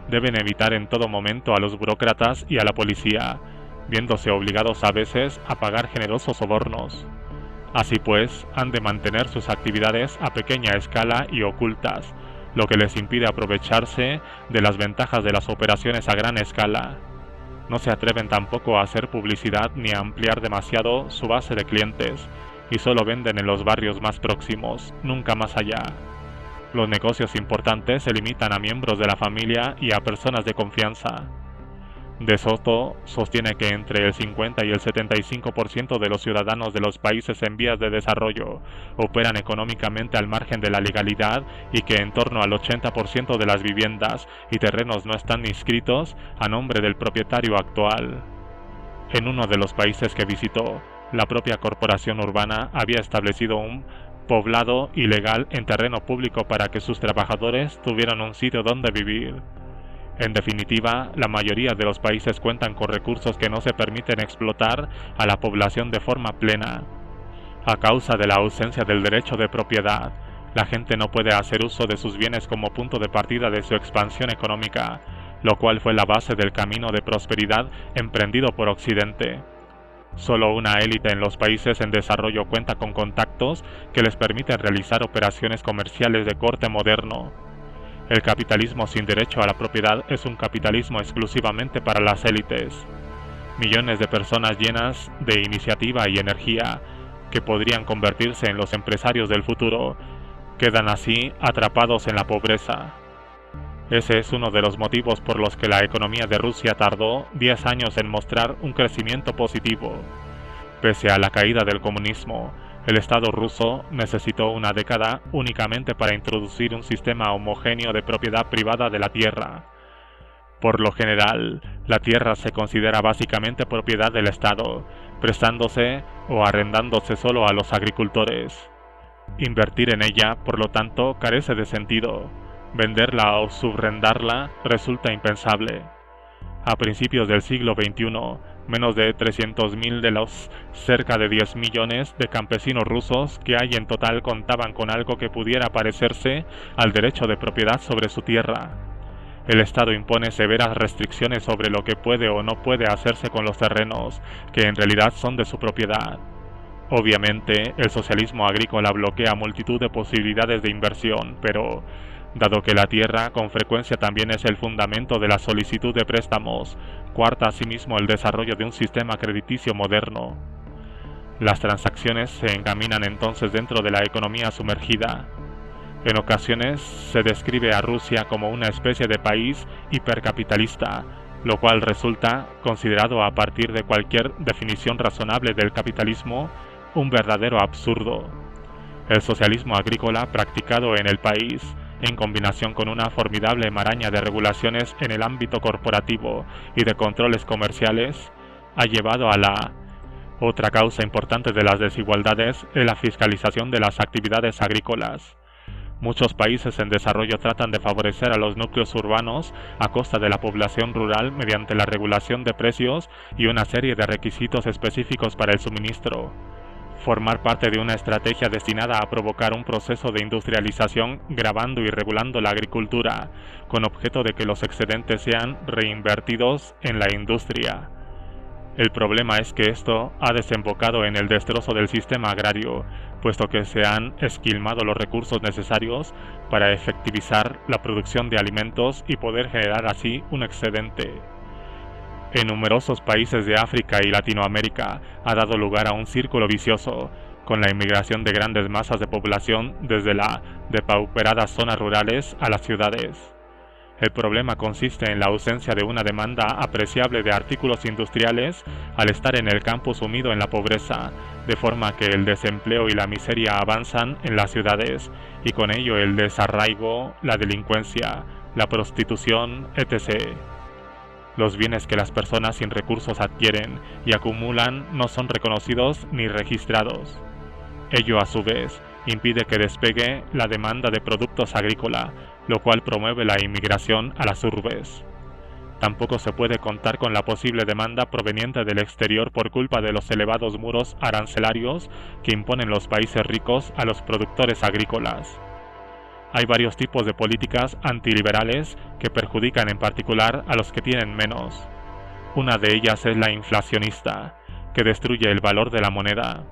deben evitar en todo momento a los burócratas y a la policía, viéndose obligados a veces a pagar generosos sobornos. Así pues, han de mantener sus actividades a pequeña escala y ocultas, lo que les impide aprovecharse de las ventajas de las operaciones a gran escala. No se atreven tampoco a hacer publicidad ni a ampliar demasiado su base de clientes, y solo venden en los barrios más próximos, nunca más allá. Los negocios importantes se limitan a miembros de la familia y a personas de confianza. De Soto sostiene que entre el 50 y el 75% de los ciudadanos de los países en vías de desarrollo operan económicamente al margen de la legalidad y que en torno al 80% de las viviendas y terrenos no están inscritos a nombre del propietario actual. En uno de los países que visitó, la propia corporación urbana había establecido un poblado ilegal en terreno público para que sus trabajadores tuvieran un sitio donde vivir. En definitiva, la mayoría de los países cuentan con recursos que no se permiten explotar a la población de forma plena. A causa de la ausencia del derecho de propiedad, la gente no puede hacer uso de sus bienes como punto de partida de su expansión económica, lo cual fue la base del camino de prosperidad emprendido por Occidente. Solo una élite en los países en desarrollo cuenta con contactos que les permiten realizar operaciones comerciales de corte moderno. El capitalismo sin derecho a la propiedad es un capitalismo exclusivamente para las élites. Millones de personas llenas de iniciativa y energía, que podrían convertirse en los empresarios del futuro, quedan así atrapados en la pobreza. Ese es uno de los motivos por los que la economía de Rusia tardó 10 años en mostrar un crecimiento positivo. Pese a la caída del comunismo, el Estado ruso necesitó una década únicamente para introducir un sistema homogéneo de propiedad privada de la tierra. Por lo general, la tierra se considera básicamente propiedad del Estado, prestándose o arrendándose solo a los agricultores. Invertir en ella, por lo tanto, carece de sentido. Venderla o subrendarla resulta impensable. A principios del siglo XXI, menos de 300.000 de los cerca de 10 millones de campesinos rusos que hay en total contaban con algo que pudiera parecerse al derecho de propiedad sobre su tierra. El Estado impone severas restricciones sobre lo que puede o no puede hacerse con los terrenos, que en realidad son de su propiedad. Obviamente, el socialismo agrícola bloquea multitud de posibilidades de inversión, pero dado que la tierra con frecuencia también es el fundamento de la solicitud de préstamos, coarta asimismo el desarrollo de un sistema crediticio moderno. Las transacciones se encaminan entonces dentro de la economía sumergida. En ocasiones se describe a Rusia como una especie de país hipercapitalista, lo cual resulta, considerado a partir de cualquier definición razonable del capitalismo, un verdadero absurdo. El socialismo agrícola practicado en el país, en combinación con una formidable maraña de regulaciones en el ámbito corporativo y de controles comerciales, ha llevado a la otra causa importante de las desigualdades en la fiscalización de las actividades agrícolas. Muchos países en desarrollo tratan de favorecer a los núcleos urbanos a costa de la población rural mediante la regulación de precios y una serie de requisitos específicos para el suministro. Formar parte de una estrategia destinada a provocar un proceso de industrialización gravando y regulando la agricultura, con objeto de que los excedentes sean reinvertidos en la industria. El problema es que esto ha desembocado en el destrozo del sistema agrario, puesto que se han esquilmado los recursos necesarios para efectivizar la producción de alimentos y poder generar así un excedente. En numerosos países de África y Latinoamérica ha dado lugar a un círculo vicioso, con la inmigración de grandes masas de población desde las depauperadas zonas rurales a las ciudades. El problema consiste en la ausencia de una demanda apreciable de artículos industriales al estar en el campo sumido en la pobreza, de forma que el desempleo y la miseria avanzan en las ciudades, y con ello el desarraigo, la delincuencia, la prostitución, etc. Los bienes que las personas sin recursos adquieren y acumulan no son reconocidos ni registrados. Ello, a su vez, impide que despegue la demanda de productos agrícolas, lo cual promueve la inmigración a las urbes. Tampoco se puede contar con la posible demanda proveniente del exterior por culpa de los elevados muros arancelarios que imponen los países ricos a los productores agrícolas. Hay varios tipos de políticas antiliberales que perjudican en particular a los que tienen menos. Una de ellas es la inflacionista, que destruye el valor de la moneda.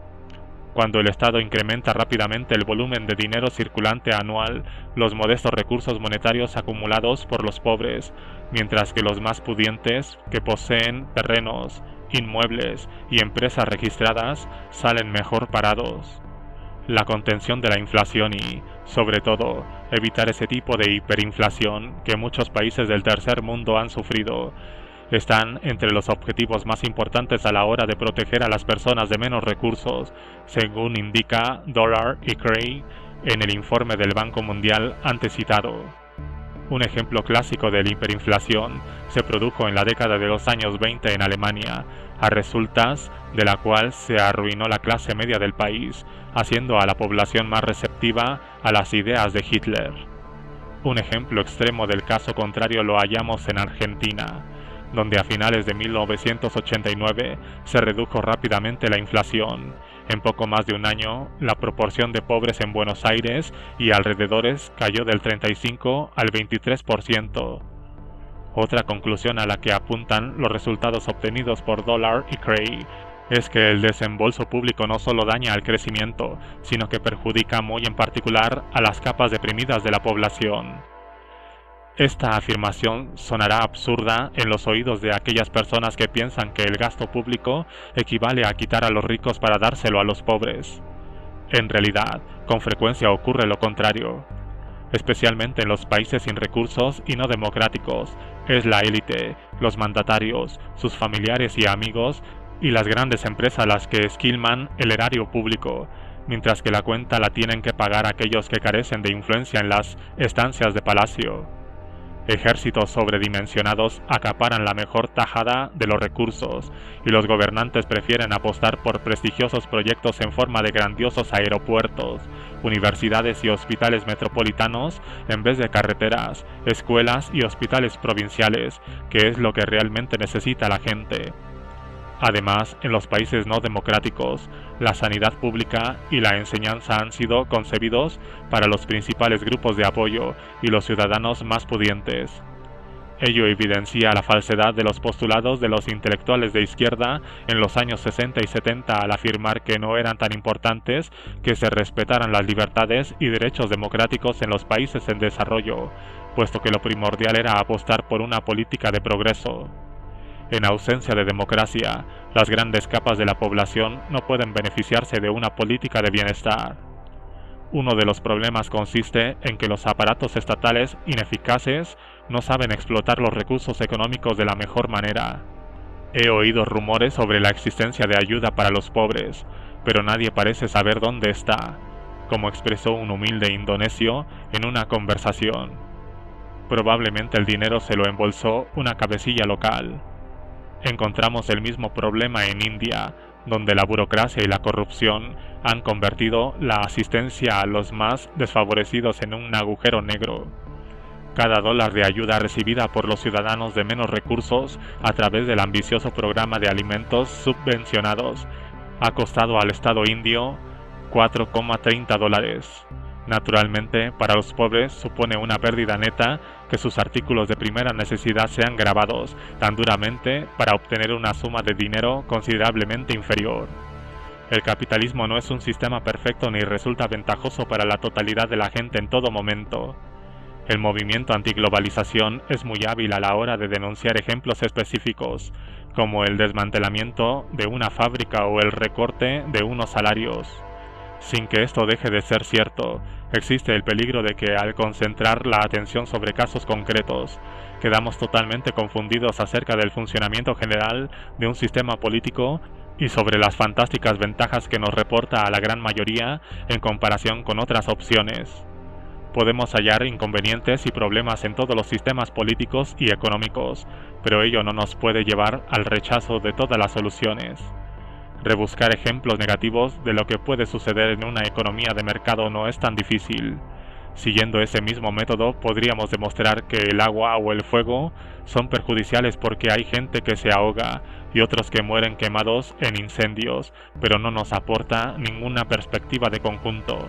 Cuando el Estado incrementa rápidamente el volumen de dinero circulante anual, los modestos recursos monetarios acumulados por los pobres, mientras que los más pudientes, que poseen terrenos, inmuebles y empresas registradas, salen mejor parados. La contención de la inflación y, sobre todo, evitar ese tipo de hiperinflación que muchos países del tercer mundo han sufrido, están entre los objetivos más importantes a la hora de proteger a las personas de menos recursos, según indica Dollar y Cray en el informe del Banco Mundial antes citado. Un ejemplo clásico de la hiperinflación se produjo en la década de los años 20 en Alemania, a resultas de la cual se arruinó la clase media del país, haciendo a la población más receptiva a las ideas de Hitler. Un ejemplo extremo del caso contrario lo hallamos en Argentina, donde a finales de 1989 se redujo rápidamente la inflación. En poco más de un año, la proporción de pobres en Buenos Aires y alrededores cayó del 35 al 23%. Otra conclusión a la que apuntan los resultados obtenidos por Dollar y Cray es que el desembolso público no solo daña al crecimiento, sino que perjudica muy en particular a las capas deprimidas de la población. Esta afirmación sonará absurda en los oídos de aquellas personas que piensan que el gasto público equivale a quitar a los ricos para dárselo a los pobres. En realidad, con frecuencia ocurre lo contrario. Especialmente en los países sin recursos y no democráticos, es la élite, los mandatarios, sus familiares y amigos y las grandes empresas las que esquilman el erario público, mientras que la cuenta la tienen que pagar aquellos que carecen de influencia en las estancias de palacio. Ejércitos sobredimensionados acaparan la mejor tajada de los recursos, y los gobernantes prefieren apostar por prestigiosos proyectos en forma de grandiosos aeropuertos, universidades y hospitales metropolitanos en vez de carreteras, escuelas y hospitales provinciales, que es lo que realmente necesita la gente. Además, en los países no democráticos, la sanidad pública y la enseñanza han sido concebidos para los principales grupos de apoyo y los ciudadanos más pudientes. Ello evidencia la falsedad de los postulados de los intelectuales de izquierda en los años 60 y 70 al afirmar que no eran tan importantes que se respetaran las libertades y derechos democráticos en los países en desarrollo, puesto que lo primordial era apostar por una política de progreso. En ausencia de democracia, las grandes capas de la población no pueden beneficiarse de una política de bienestar. Uno de los problemas consiste en que los aparatos estatales ineficaces no saben explotar los recursos económicos de la mejor manera. He oído rumores sobre la existencia de ayuda para los pobres, pero nadie parece saber dónde está, como expresó un humilde indonesio en una conversación. Probablemente el dinero se lo embolsó una cabecilla local. Encontramos el mismo problema en India, donde la burocracia y la corrupción han convertido la asistencia a los más desfavorecidos en un agujero negro. Cada dólar de ayuda recibida por los ciudadanos de menos recursos a través del ambicioso programa de alimentos subvencionados ha costado al Estado indio $4,30. Naturalmente, para los pobres supone una pérdida neta que sus artículos de primera necesidad sean gravados tan duramente para obtener una suma de dinero considerablemente inferior. El capitalismo no es un sistema perfecto ni resulta ventajoso para la totalidad de la gente en todo momento. El movimiento antiglobalización es muy hábil a la hora de denunciar ejemplos específicos, como el desmantelamiento de una fábrica o el recorte de unos salarios. Sin que esto deje de ser cierto, existe el peligro de que al concentrar la atención sobre casos concretos, quedamos totalmente confundidos acerca del funcionamiento general de un sistema político y sobre las fantásticas ventajas que nos reporta a la gran mayoría en comparación con otras opciones. Podemos hallar inconvenientes y problemas en todos los sistemas políticos y económicos, pero ello no nos puede llevar al rechazo de todas las soluciones. Rebuscar ejemplos negativos de lo que puede suceder en una economía de mercado no es tan difícil. Siguiendo ese mismo método, podríamos demostrar que el agua o el fuego son perjudiciales porque hay gente que se ahoga y otros que mueren quemados en incendios, pero no nos aporta ninguna perspectiva de conjunto.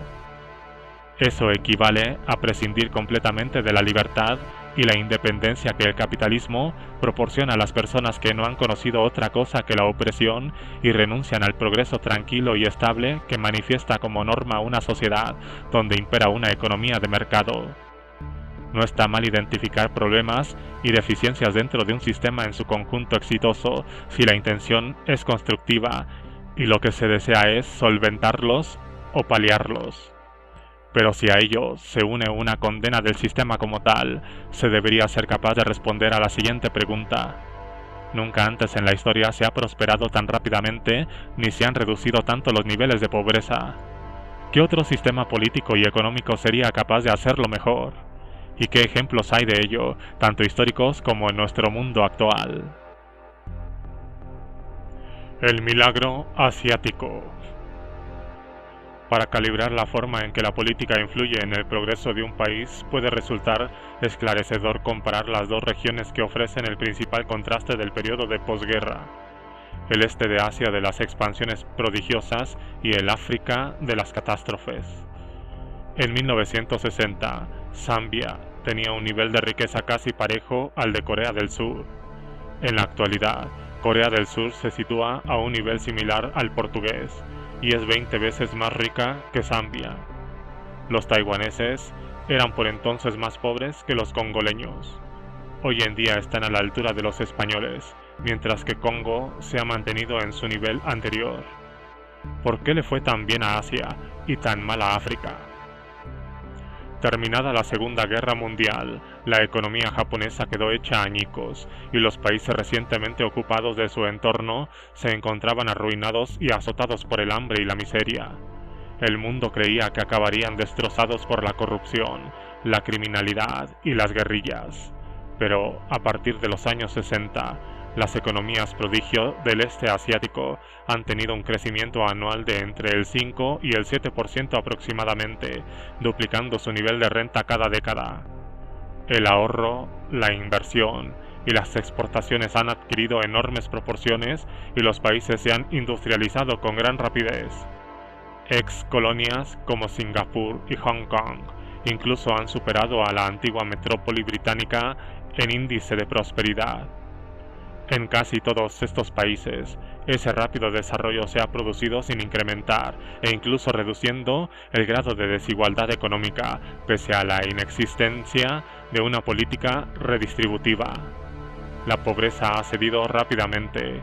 Eso equivale a prescindir completamente de la libertad y la independencia que el capitalismo proporciona a las personas que no han conocido otra cosa que la opresión y renuncian al progreso tranquilo y estable que manifiesta como norma una sociedad donde impera una economía de mercado. No está mal identificar problemas y deficiencias dentro de un sistema en su conjunto exitoso si la intención es constructiva y lo que se desea es solventarlos o paliarlos. Pero si a ello se une una condena del sistema como tal, se debería ser capaz de responder a la siguiente pregunta: Nunca antes en la historia se ha prosperado tan rápidamente ni se han reducido tanto los niveles de pobreza. ¿Qué otro sistema político y económico sería capaz de hacerlo mejor? ¿Y qué ejemplos hay de ello, tanto históricos como en nuestro mundo actual? El milagro asiático. Para calibrar la forma en que la política influye en el progreso de un país, puede resultar esclarecedor comparar las dos regiones que ofrecen el principal contraste del periodo de posguerra: el este de Asia de las expansiones prodigiosas y el África de las catástrofes. En 1960, Zambia tenía un nivel de riqueza casi parejo al de Corea del Sur. En la actualidad, Corea del Sur se sitúa a un nivel similar al portugués y es 20 veces más rica que Zambia. Los taiwaneses eran por entonces más pobres que los congoleños. Hoy en día están a la altura de los españoles, mientras que Congo se ha mantenido en su nivel anterior. ¿Por qué le fue tan bien a Asia y tan mal a África? Terminada la Segunda Guerra Mundial, la economía japonesa quedó hecha añicos y los países recientemente ocupados de su entorno se encontraban arruinados y azotados por el hambre y la miseria. El mundo creía que acabarían destrozados por la corrupción, la criminalidad y las guerrillas. Pero a partir de los años 60, las economías prodigio del este asiático han tenido un crecimiento anual de entre el 5 y el 7% aproximadamente, duplicando su nivel de renta cada década. El ahorro, la inversión y las exportaciones han adquirido enormes proporciones y los países se han industrializado con gran rapidez. Ex colonias como Singapur y Hong Kong incluso han superado a la antigua metrópoli británica en índice de prosperidad. En casi todos estos países, ese rápido desarrollo se ha producido sin incrementar e incluso reduciendo el grado de desigualdad económica, pese a la inexistencia de una política redistributiva. La pobreza ha cedido rápidamente.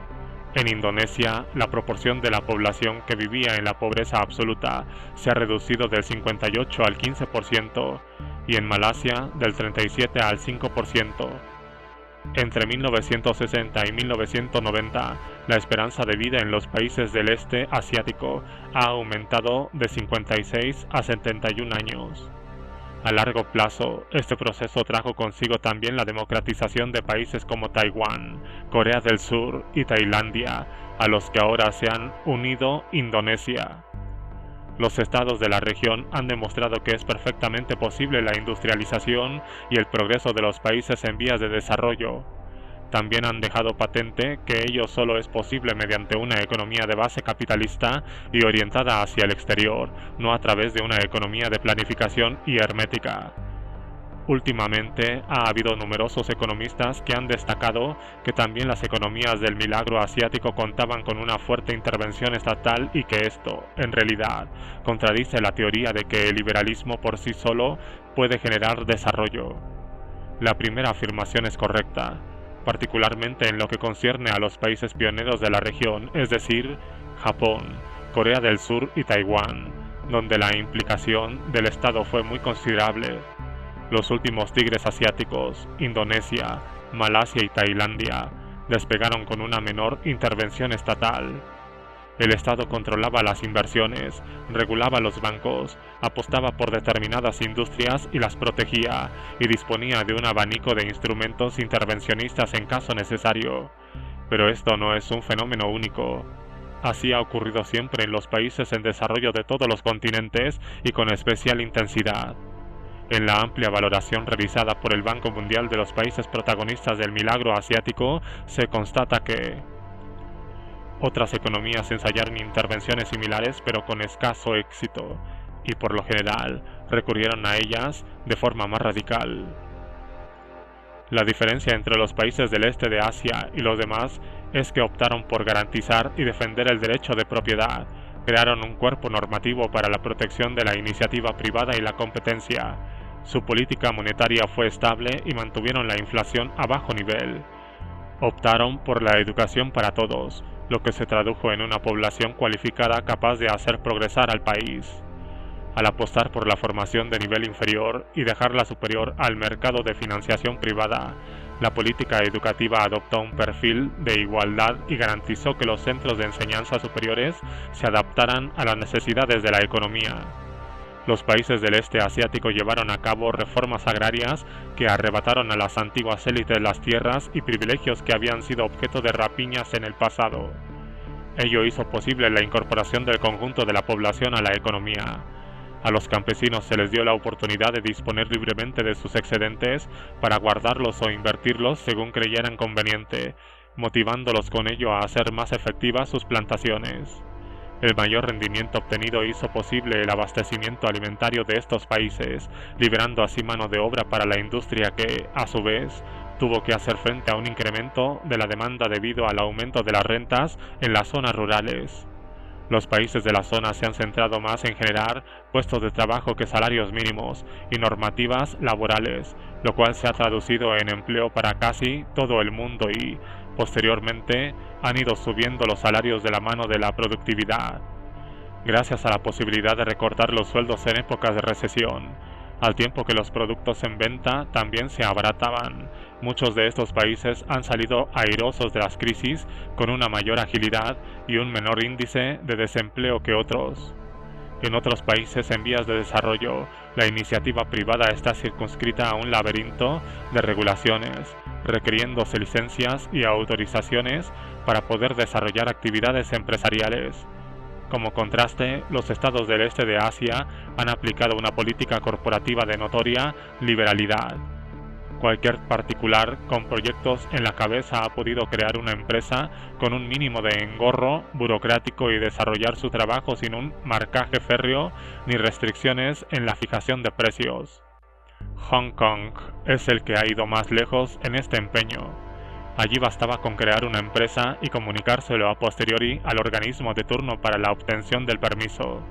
En Indonesia, la proporción de la población que vivía en la pobreza absoluta se ha reducido del 58 al 15%, y en Malasia del 37 al 5%. Entre 1960 y 1990, la esperanza de vida en los países del este asiático ha aumentado de 56 a 71 años. A largo plazo, este proceso trajo consigo también la democratización de países como Taiwán, Corea del Sur y Tailandia, a los que ahora se han unido Indonesia. Los estados de la región han demostrado que es perfectamente posible la industrialización y el progreso de los países en vías de desarrollo. También han dejado patente que ello solo es posible mediante una economía de base capitalista y orientada hacia el exterior, no a través de una economía de planificación y hermética. Últimamente ha habido numerosos economistas que han destacado que también las economías del milagro asiático contaban con una fuerte intervención estatal y que esto, en realidad, contradice la teoría de que el liberalismo por sí solo puede generar desarrollo. La primera afirmación es correcta, particularmente en lo que concierne a los países pioneros de la región, es decir, Japón, Corea del Sur y Taiwán, donde la implicación del Estado fue muy considerable. Los últimos tigres asiáticos, Indonesia, Malasia y Tailandia, despegaron con una menor intervención estatal. El Estado controlaba las inversiones, regulaba los bancos, apostaba por determinadas industrias y las protegía, y disponía de un abanico de instrumentos intervencionistas en caso necesario. Pero esto no es un fenómeno único. Así ha ocurrido siempre en los países en desarrollo de todos los continentes y con especial intensidad. En la amplia valoración realizada por el Banco Mundial de los países protagonistas del milagro asiático, se constata que otras economías ensayaron intervenciones similares pero con escaso éxito, y por lo general recurrieron a ellas de forma más radical. La diferencia entre los países del este de Asia y los demás es que optaron por garantizar y defender el derecho de propiedad, crearon un cuerpo normativo para la protección de la iniciativa privada y la competencia. Su política monetaria fue estable y mantuvieron la inflación a bajo nivel. Optaron por la educación para todos, lo que se tradujo en una población cualificada capaz de hacer progresar al país. Al apostar por la formación de nivel inferior y dejarla superior al mercado de financiación privada, La política educativa adoptó un perfil de igualdad y garantizó que los centros de enseñanza superiores se adaptaran a las necesidades de la economía. Los países del este asiático llevaron a cabo reformas agrarias que arrebataron a las antiguas élites las tierras y privilegios que habían sido objeto de rapiñas en el pasado. Ello hizo posible la incorporación del conjunto de la población a la economía. A los campesinos se les dio la oportunidad de disponer libremente de sus excedentes para guardarlos o invertirlos según creyeran conveniente, motivándolos con ello a hacer más efectivas sus plantaciones. El mayor rendimiento obtenido hizo posible el abastecimiento alimentario de estos países, liberando así mano de obra para la industria que, a su vez, tuvo que hacer frente a un incremento de la demanda debido al aumento de las rentas en las zonas rurales. Los países de la zona se han centrado más en generar puestos de trabajo que salarios mínimos y normativas laborales, lo cual se ha traducido en empleo para casi todo el mundo y, posteriormente, han ido subiendo los salarios de la mano de la productividad. Gracias a la posibilidad de recortar los sueldos en épocas de recesión, al tiempo que los productos en venta también se abarataban, muchos de estos países han salido airosos de las crisis con una mayor agilidad y un menor índice de desempleo que otros. En otros países en vías de desarrollo, la iniciativa privada está circunscrita a un laberinto de regulaciones, requiriéndose licencias y autorizaciones para poder desarrollar actividades empresariales. Como contraste, los estados del este de Asia han aplicado una política corporativa de notoria liberalidad. Cualquier particular con proyectos en la cabeza ha podido crear una empresa con un mínimo de engorro burocrático y desarrollar su trabajo sin un marcaje férreo ni restricciones en la fijación de precios. Hong Kong es el que ha ido más lejos en este empeño. Allí bastaba con crear una empresa y comunicárselo a posteriori al organismo de turno para la obtención del permiso.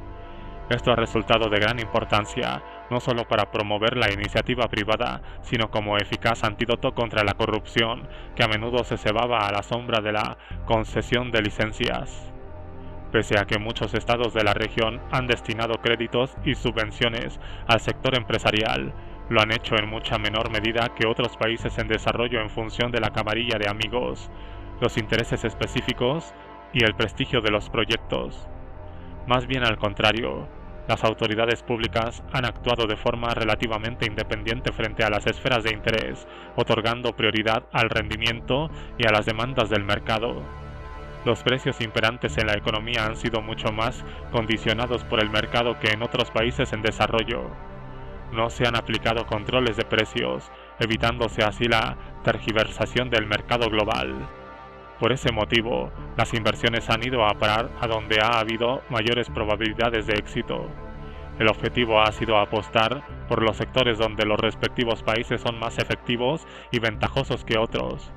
Esto ha resultado de gran importancia, no solo para promover la iniciativa privada, sino como eficaz antídoto contra la corrupción, que a menudo se cebaba a la sombra de la concesión de licencias. Pese a que muchos estados de la región han destinado créditos y subvenciones al sector empresarial, lo han hecho en mucha menor medida que otros países en desarrollo en función de la camarilla de amigos, los intereses específicos y el prestigio de los proyectos. Más bien al contrario, las autoridades públicas han actuado de forma relativamente independiente frente a las esferas de interés, otorgando prioridad al rendimiento y a las demandas del mercado. Los precios imperantes en la economía han sido mucho más condicionados por el mercado que en otros países en desarrollo. No se han aplicado controles de precios, evitándose así la tergiversación del mercado global. Por ese motivo, las inversiones han ido a parar a donde ha habido mayores probabilidades de éxito. El objetivo ha sido apostar por los sectores donde los respectivos países son más efectivos y ventajosos que otros.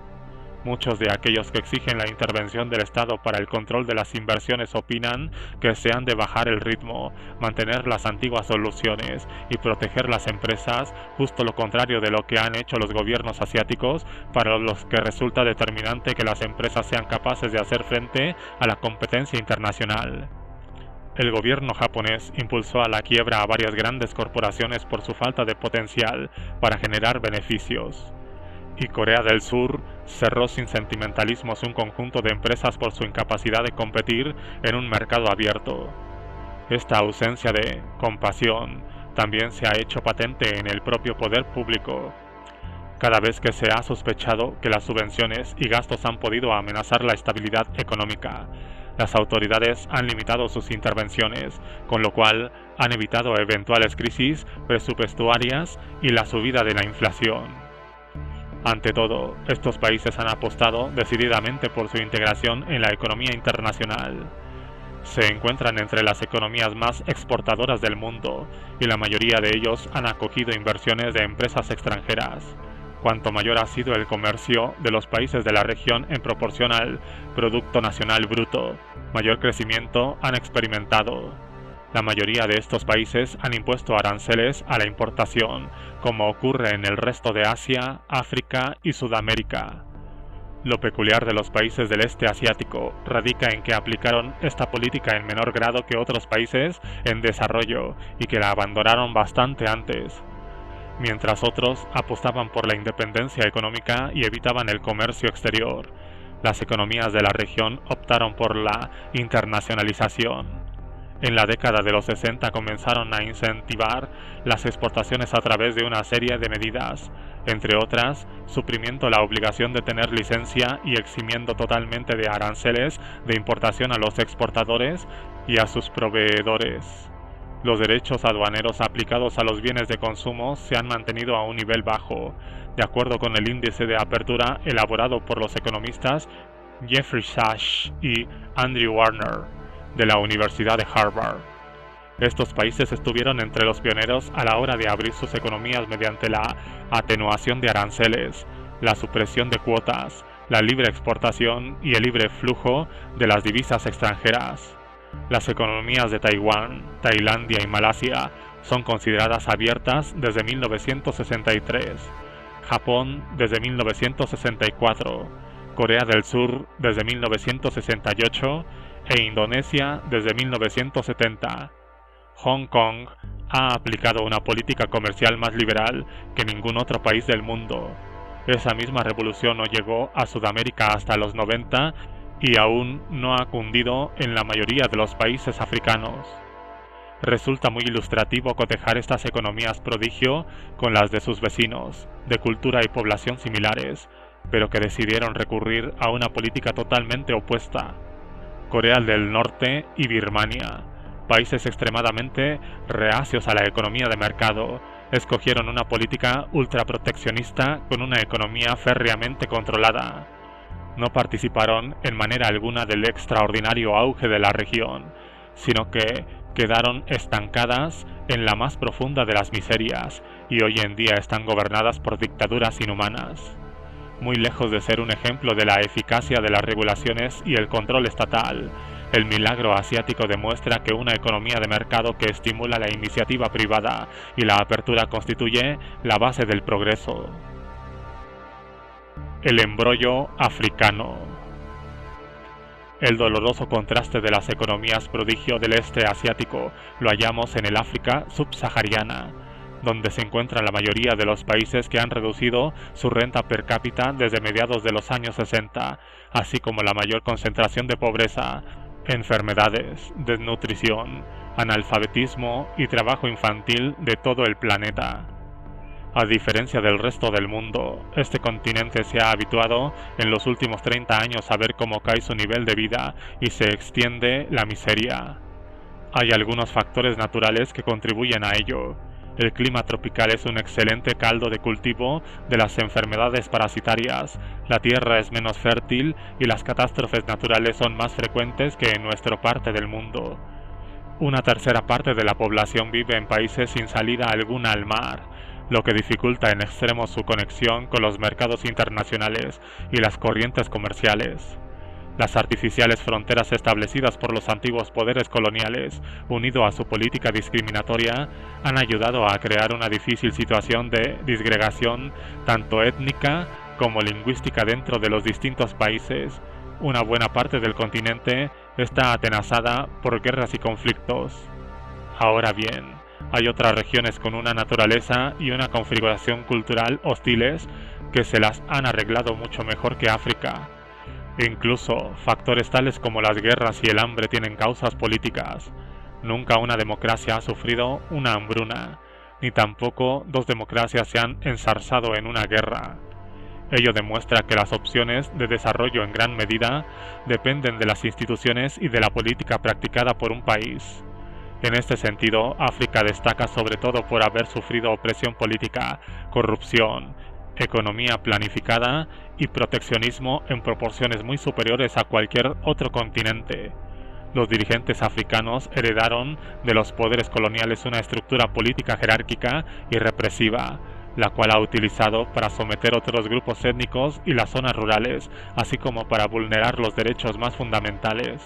Muchos de aquellos que exigen la intervención del Estado para el control de las inversiones opinan que se han de bajar el ritmo, mantener las antiguas soluciones y proteger las empresas, justo lo contrario de lo que han hecho los gobiernos asiáticos, para los que resulta determinante que las empresas sean capaces de hacer frente a la competencia internacional. El gobierno japonés impulsó a la quiebra a varias grandes corporaciones por su falta de potencial para generar beneficios. Y Corea del Sur cerró sin sentimentalismos un conjunto de empresas por su incapacidad de competir en un mercado abierto. Esta ausencia de compasión también se ha hecho patente en el propio poder público. Cada vez que se ha sospechado que las subvenciones y gastos han podido amenazar la estabilidad económica, las autoridades han limitado sus intervenciones, con lo cual han evitado eventuales crisis presupuestarias y la subida de la inflación. Ante todo, estos países han apostado decididamente por su integración en la economía internacional. Se encuentran entre las economías más exportadoras del mundo y la mayoría de ellos han acogido inversiones de empresas extranjeras. Cuanto mayor ha sido el comercio de los países de la región en proporción al Producto Nacional Bruto, mayor crecimiento han experimentado. La mayoría de estos países han impuesto aranceles a la importación, como ocurre en el resto de Asia, África y Sudamérica. Lo peculiar de los países del este asiático radica en que aplicaron esta política en menor grado que otros países en desarrollo y que la abandonaron bastante antes. mientras otros apostaban por la independencia económica y evitaban el comercio exterior. Las economías de la región optaron por la internacionalización. En la década de los 60 comenzaron a incentivar las exportaciones a través de una serie de medidas, entre otras, suprimiendo la obligación de tener licencia y eximiendo totalmente de aranceles de importación a los exportadores y a sus proveedores. Los derechos aduaneros aplicados a los bienes de consumo se han mantenido a un nivel bajo, de acuerdo con el índice de apertura elaborado por los economistas Jeffrey Sachs y Andrew Warner, de la Universidad de Harvard. Estos países estuvieron entre los pioneros a la hora de abrir sus economías mediante la atenuación de aranceles, la supresión de cuotas, la libre exportación y el libre flujo de las divisas extranjeras. Las economías de Taiwán, Tailandia y Malasia son consideradas abiertas desde 1963, Japón desde 1964, Corea del Sur desde 1968 e Indonesia desde 1970. Hong Kong ha aplicado una política comercial más liberal que ningún otro país del mundo. Esa misma revolución no llegó a Sudamérica hasta los 90 y aún no ha cundido en la mayoría de los países africanos. Resulta muy ilustrativo cotejar estas economías prodigio con las de sus vecinos, de cultura y población similares, pero que decidieron recurrir a una política totalmente opuesta. Corea del Norte y Birmania, países extremadamente reacios a la economía de mercado, escogieron una política ultraproteccionista con una economía férreamente controlada. No participaron en manera alguna del extraordinario auge de la región, sino que quedaron estancadas en la más profunda de las miserias y hoy en día están gobernadas por dictaduras inhumanas. Muy lejos de ser un ejemplo de la eficacia de las regulaciones y el control estatal, el milagro asiático demuestra que una economía de mercado que estimula la iniciativa privada y la apertura constituye la base del progreso. El embrollo africano. El doloroso contraste de las economías prodigio del este asiático lo hallamos en el África subsahariana, donde se encuentra la mayoría de los países que han reducido su renta per cápita desde mediados de los años 60, así como la mayor concentración de pobreza, enfermedades, desnutrición, analfabetismo y trabajo infantil de todo el planeta. A diferencia del resto del mundo, este continente se ha habituado en los últimos 30 años a ver cómo cae su nivel de vida y se extiende la miseria. Hay algunos factores naturales que contribuyen a ello. El clima tropical es un excelente caldo de cultivo de las enfermedades parasitarias, la tierra es menos fértil y las catástrofes naturales son más frecuentes que en nuestra parte del mundo. Una tercera parte de la población vive en países sin salida alguna al mar, lo que dificulta en extremo su conexión con los mercados internacionales y las corrientes comerciales. Las artificiales fronteras establecidas por los antiguos poderes coloniales, unido a su política discriminatoria, han ayudado a crear una difícil situación de disgregación tanto étnica como lingüística dentro de los distintos países. Una buena parte del continente está atenazada por guerras y conflictos. Ahora bien, hay otras regiones con una naturaleza y una configuración cultural hostiles que se las han arreglado mucho mejor que África. Incluso, factores tales como las guerras y el hambre tienen causas políticas. Nunca una democracia ha sufrido una hambruna, ni tampoco dos democracias se han ensarzado en una guerra. Ello demuestra que las opciones de desarrollo en gran medida dependen de las instituciones y de la política practicada por un país. En este sentido, África destaca sobre todo por haber sufrido opresión política, corrupción, economía planificada y proteccionismo en proporciones muy superiores a cualquier otro continente. Los dirigentes africanos heredaron de los poderes coloniales una estructura política jerárquica y represiva, la cual ha utilizado para someter otros grupos étnicos y las zonas rurales, así como para vulnerar los derechos más fundamentales.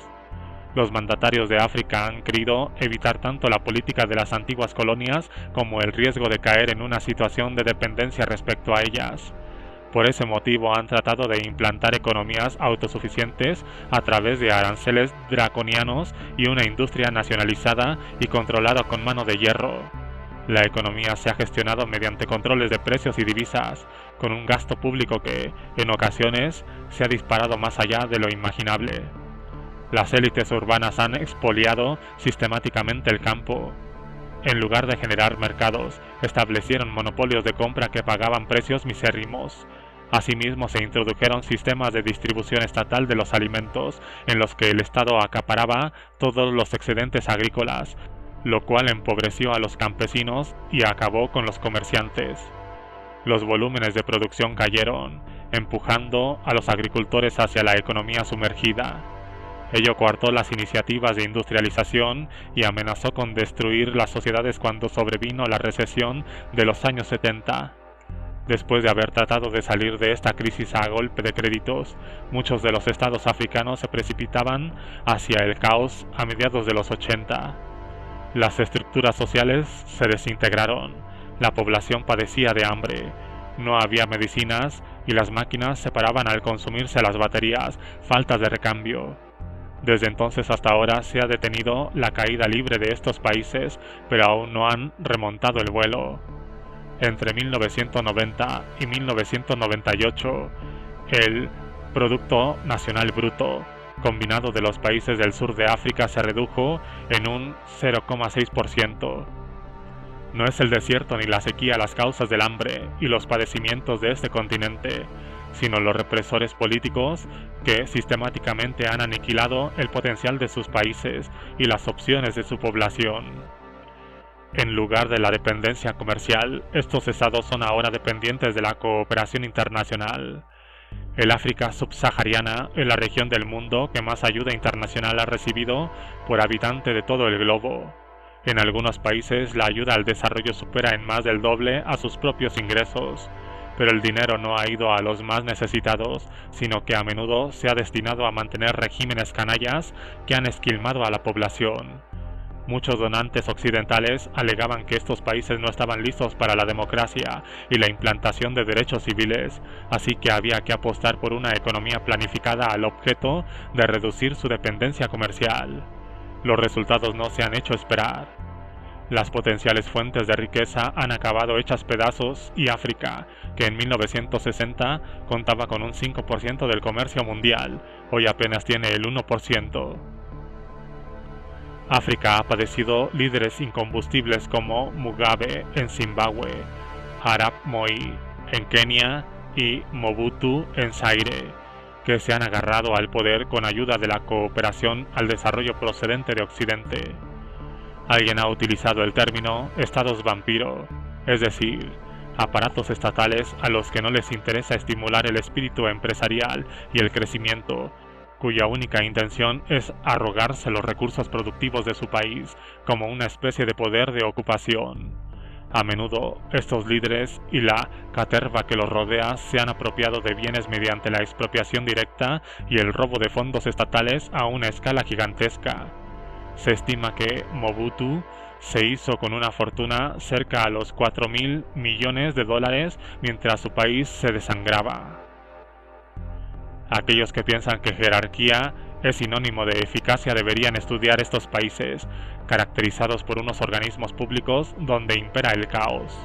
Los mandatarios de África han querido evitar tanto la política de las antiguas colonias como el riesgo de caer en una situación de dependencia respecto a ellas. Por ese motivo han tratado de implantar economías autosuficientes a través de aranceles draconianos y una industria nacionalizada y controlada con mano de hierro. La economía se ha gestionado mediante controles de precios y divisas, con un gasto público que, en ocasiones, se ha disparado más allá de lo imaginable. Las élites urbanas han expoliado sistemáticamente el campo. En lugar de generar mercados, establecieron monopolios de compra que pagaban precios misérrimos. Asimismo, se introdujeron sistemas de distribución estatal de los alimentos, en los que el Estado acaparaba todos los excedentes agrícolas, lo cual empobreció a los campesinos y acabó con los comerciantes. Los volúmenes de producción cayeron, empujando a los agricultores hacia la economía sumergida. Ello coartó las iniciativas de industrialización y amenazó con destruir las sociedades cuando sobrevino la recesión de los años 70. Después de haber tratado de salir de esta crisis a golpe de créditos, muchos de los estados africanos se precipitaban hacia el caos a mediados de los 80. Las estructuras sociales se desintegraron, la población padecía de hambre, no había medicinas y las máquinas se paraban al consumirse las baterías, falta de recambio. Desde entonces hasta ahora se ha detenido la caída libre de estos países, pero aún no han remontado el vuelo. Entre 1990 y 1998, el Producto Nacional Bruto combinado de los países del sur de África se redujo en un 0,6%. No es el desierto ni la sequía las causas del hambre y los padecimientos de este continente, sino los represores políticos que sistemáticamente han aniquilado el potencial de sus países y las opciones de su población. En lugar de la dependencia comercial, estos estados son ahora dependientes de la cooperación internacional. El África subsahariana es la región del mundo que más ayuda internacional ha recibido por habitante de todo el globo. En algunos países la ayuda al desarrollo supera en más del doble a sus propios ingresos, pero el dinero no ha ido a los más necesitados, sino que a menudo se ha destinado a mantener regímenes canallas que han esquilmado a la población. Muchos donantes occidentales alegaban que estos países no estaban listos para la democracia y la implantación de derechos civiles, así que había que apostar por una economía planificada al objeto de reducir su dependencia comercial. Los resultados no se han hecho esperar. Las potenciales fuentes de riqueza han acabado hechas pedazos y África, que en 1960 contaba con un 5% del comercio mundial, hoy apenas tiene el 1%. África ha padecido líderes incombustibles como Mugabe en Zimbabue, Arap Moi en Kenia y Mobutu en Zaire, que se han agarrado al poder con ayuda de la cooperación al desarrollo procedente de Occidente. Alguien ha utilizado el término estados vampiro, es decir, aparatos estatales a los que no les interesa estimular el espíritu empresarial y el crecimiento, cuya única intención es arrogarse los recursos productivos de su país como una especie de poder de ocupación. A menudo, estos líderes y la caterva que los rodea se han apropiado de bienes mediante la expropiación directa y el robo de fondos estatales a una escala gigantesca. Se estima que Mobutu se hizo con una fortuna cerca a los 4.000 millones de dólares mientras su país se desangraba. Aquellos que piensan que jerarquía es sinónimo de eficacia deberían estudiar estos países, caracterizados por unos organismos públicos donde impera el caos.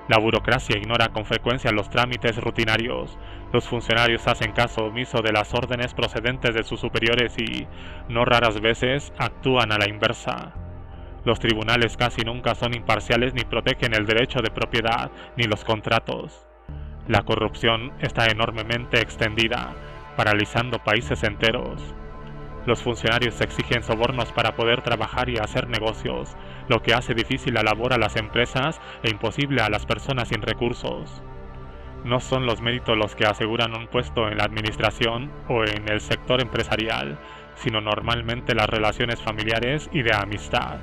La burocracia ignora con frecuencia los trámites rutinarios, los funcionarios hacen caso omiso de las órdenes procedentes de sus superiores y, no raras veces, actúan a la inversa. Los tribunales casi nunca son imparciales ni protegen el derecho de propiedad ni los contratos. La corrupción está enormemente extendida, paralizando países enteros. Los funcionarios exigen sobornos para poder trabajar y hacer negocios, lo que hace difícil la labor a las empresas e imposible a las personas sin recursos. No son los méritos los que aseguran un puesto en la administración o en el sector empresarial, sino normalmente las relaciones familiares y de amistad.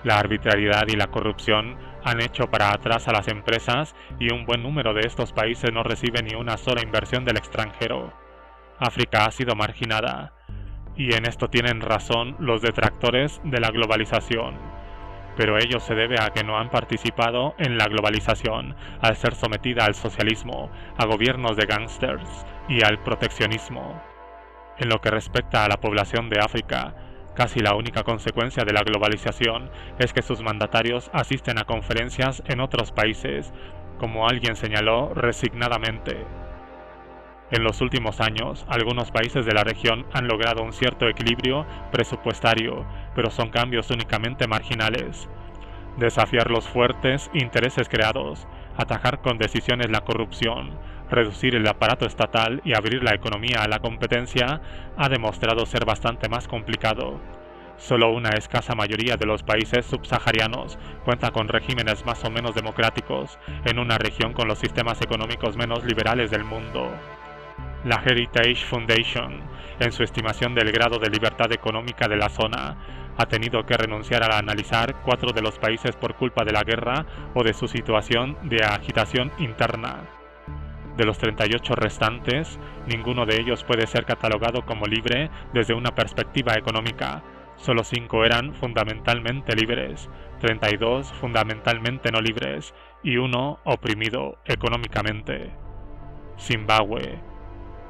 La arbitrariedad y la corrupción han hecho para atrás a las empresas y un buen número de estos países no recibe ni una sola inversión del extranjero. África ha sido marginada, y en esto tienen razón los detractores de la globalización, pero ello se debe a que no han participado en la globalización al ser sometida al socialismo, a gobiernos de gángsters y al proteccionismo. En lo que respecta a la población de África, Casi la única consecuencia de la globalización es que sus mandatarios asisten a conferencias en otros países, como alguien señaló resignadamente. En los últimos años, algunos países de la región han logrado un cierto equilibrio presupuestario, pero son cambios únicamente marginales. Desafiar los fuertes intereses creados, atajar con decisiones la corrupción, reducir el aparato estatal y abrir la economía a la competencia ha demostrado ser bastante más complicado. Solo una escasa mayoría de los países subsaharianos cuenta con regímenes más o menos democráticos en una región con los sistemas económicos menos liberales del mundo. La Heritage Foundation, en su estimación del grado de libertad económica de la zona, ha tenido que renunciar a analizar 4 de los países por culpa de la guerra o de su situación de agitación interna. De los 38 restantes, ninguno de ellos puede ser catalogado como libre desde una perspectiva económica. Solo 5 eran fundamentalmente libres, 32 fundamentalmente no libres y 1 oprimido económicamente. Zimbabue,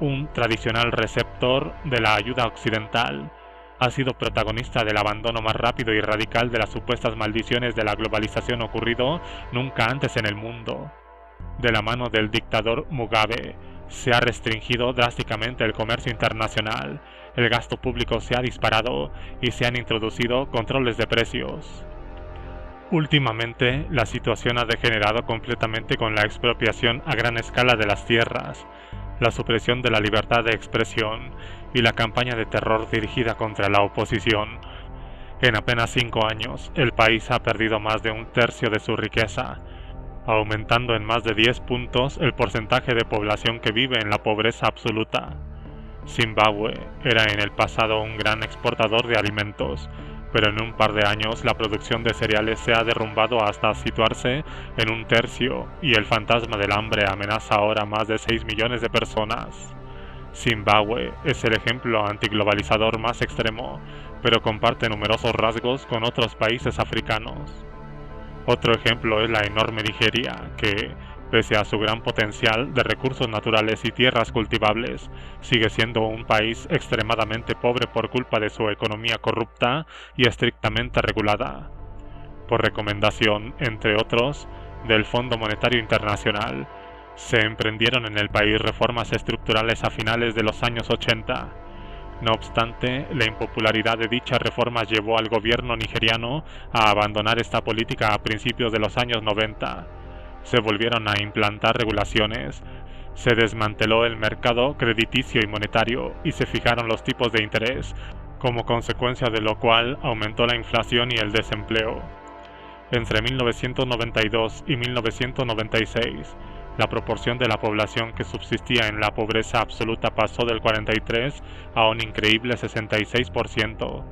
un tradicional receptor de la ayuda occidental, ha sido protagonista del abandono más rápido y radical de las supuestas maldiciones de la globalización ocurrido nunca antes en el mundo. De la mano del dictador Mugabe, se ha restringido drásticamente el comercio internacional, el gasto público se ha disparado y se han introducido controles de precios. Últimamente, la situación ha degenerado completamente con la expropiación a gran escala de las tierras, la supresión de la libertad de expresión y la campaña de terror dirigida contra la oposición. En apenas 5 años, el país ha perdido más de 1/3 de su riqueza, aumentando en más de 10 puntos el porcentaje de población que vive en la pobreza absoluta. Zimbabue era en el pasado un gran exportador de alimentos, pero en un par de años la producción de cereales se ha derrumbado hasta situarse en 1/3 y el fantasma del hambre amenaza ahora más de 6 millones de personas. Zimbabue es el ejemplo antiglobalizador más extremo, pero comparte numerosos rasgos con otros países africanos. Otro ejemplo es la enorme Nigeria, que, pese a su gran potencial de recursos naturales y tierras cultivables, sigue siendo un país extremadamente pobre por culpa de su economía corrupta y estrictamente regulada. Por recomendación, entre otros, del Fondo Monetario Internacional, se emprendieron en el país reformas estructurales a finales de los años 80. No obstante, la impopularidad de dichas reformas llevó al gobierno nigeriano a abandonar esta política a principios de los años 90. Se volvieron a implantar regulaciones, se desmanteló el mercado crediticio y monetario y se fijaron los tipos de interés, como consecuencia de lo cual aumentó la inflación y el desempleo. Entre 1992 y 1996, la proporción de la población que subsistía en la pobreza absoluta pasó del 43 a un increíble 66%.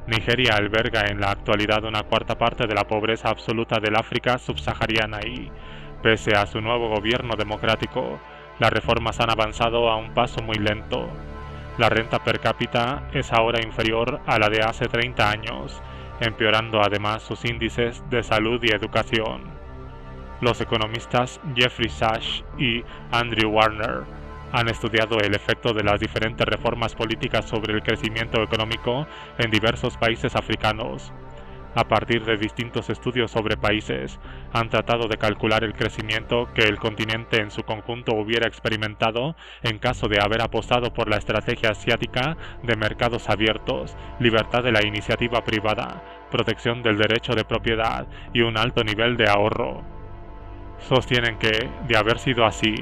Nigeria alberga en la actualidad una cuarta parte de la pobreza absoluta del África subsahariana y, pese a su nuevo gobierno democrático, las reformas han avanzado a un paso muy lento. La renta per cápita es ahora inferior a la de hace 30 años, empeorando además sus índices de salud y educación. Los economistas Jeffrey Sachs y Andrew Warner han estudiado el efecto de las diferentes reformas políticas sobre el crecimiento económico en diversos países africanos. A partir de distintos estudios sobre países, han tratado de calcular el crecimiento que el continente en su conjunto hubiera experimentado en caso de haber apostado por la estrategia asiática de mercados abiertos, libertad de la iniciativa privada, protección del derecho de propiedad y un alto nivel de ahorro. Sostienen que, de haber sido así,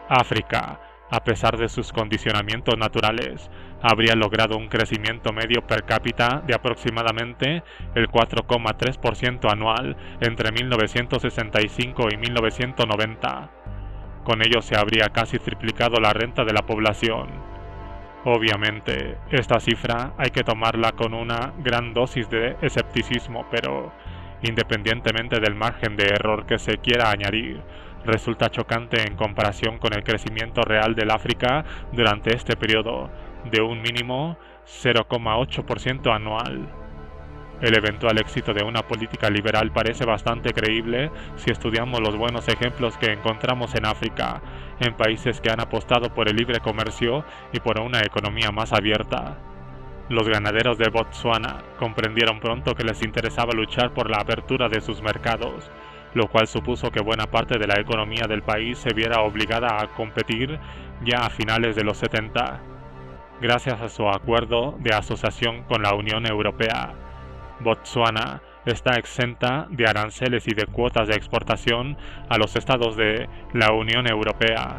África, a pesar de sus condicionamientos naturales, habría logrado un crecimiento medio per cápita de aproximadamente el 4,3% anual entre 1965 y 1990. Con ello se habría casi triplicado la renta de la población. Obviamente, esta cifra hay que tomarla con una gran dosis de escepticismo, pero, independientemente del margen de error que se quiera añadir, resulta chocante en comparación con el crecimiento real del África durante este periodo, de un mínimo 0,8% anual. El eventual éxito de una política liberal parece bastante creíble si estudiamos los buenos ejemplos que encontramos en África, en países que han apostado por el libre comercio y por una economía más abierta. Los ganaderos de Botsuana comprendieron pronto que les interesaba luchar por la apertura de sus mercados, lo cual supuso que buena parte de la economía del país se viera obligada a competir ya a finales de los 70. Gracias a su acuerdo de asociación con la Unión Europea, Botsuana está exenta de aranceles y de cuotas de exportación a los estados de la Unión Europea.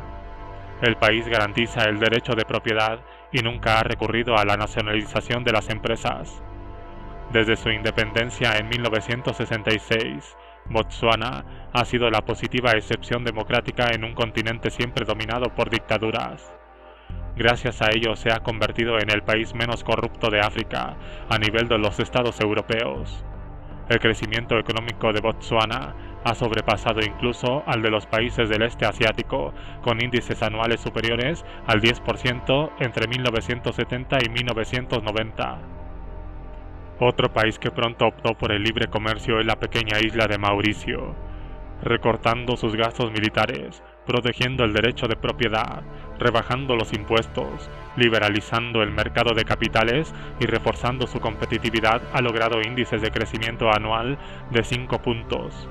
El país garantiza el derecho de propiedad y nunca ha recurrido a la nacionalización de las empresas. Desde su independencia en 1966, Botsuana ha sido la positiva excepción democrática en un continente siempre dominado por dictaduras. Gracias a ello se ha convertido en el país menos corrupto de África a nivel de los estados europeos. El crecimiento económico de Botsuana ha sobrepasado incluso al de los países del este asiático, con índices anuales superiores al 10% entre 1970 y 1990. Otro país que pronto optó por el libre comercio es la pequeña isla de Mauricio, recortando sus gastos militares, protegiendo el derecho de propiedad, rebajando los impuestos, liberalizando el mercado de capitales y reforzando su competitividad, ha logrado índices de crecimiento anual de 5 puntos.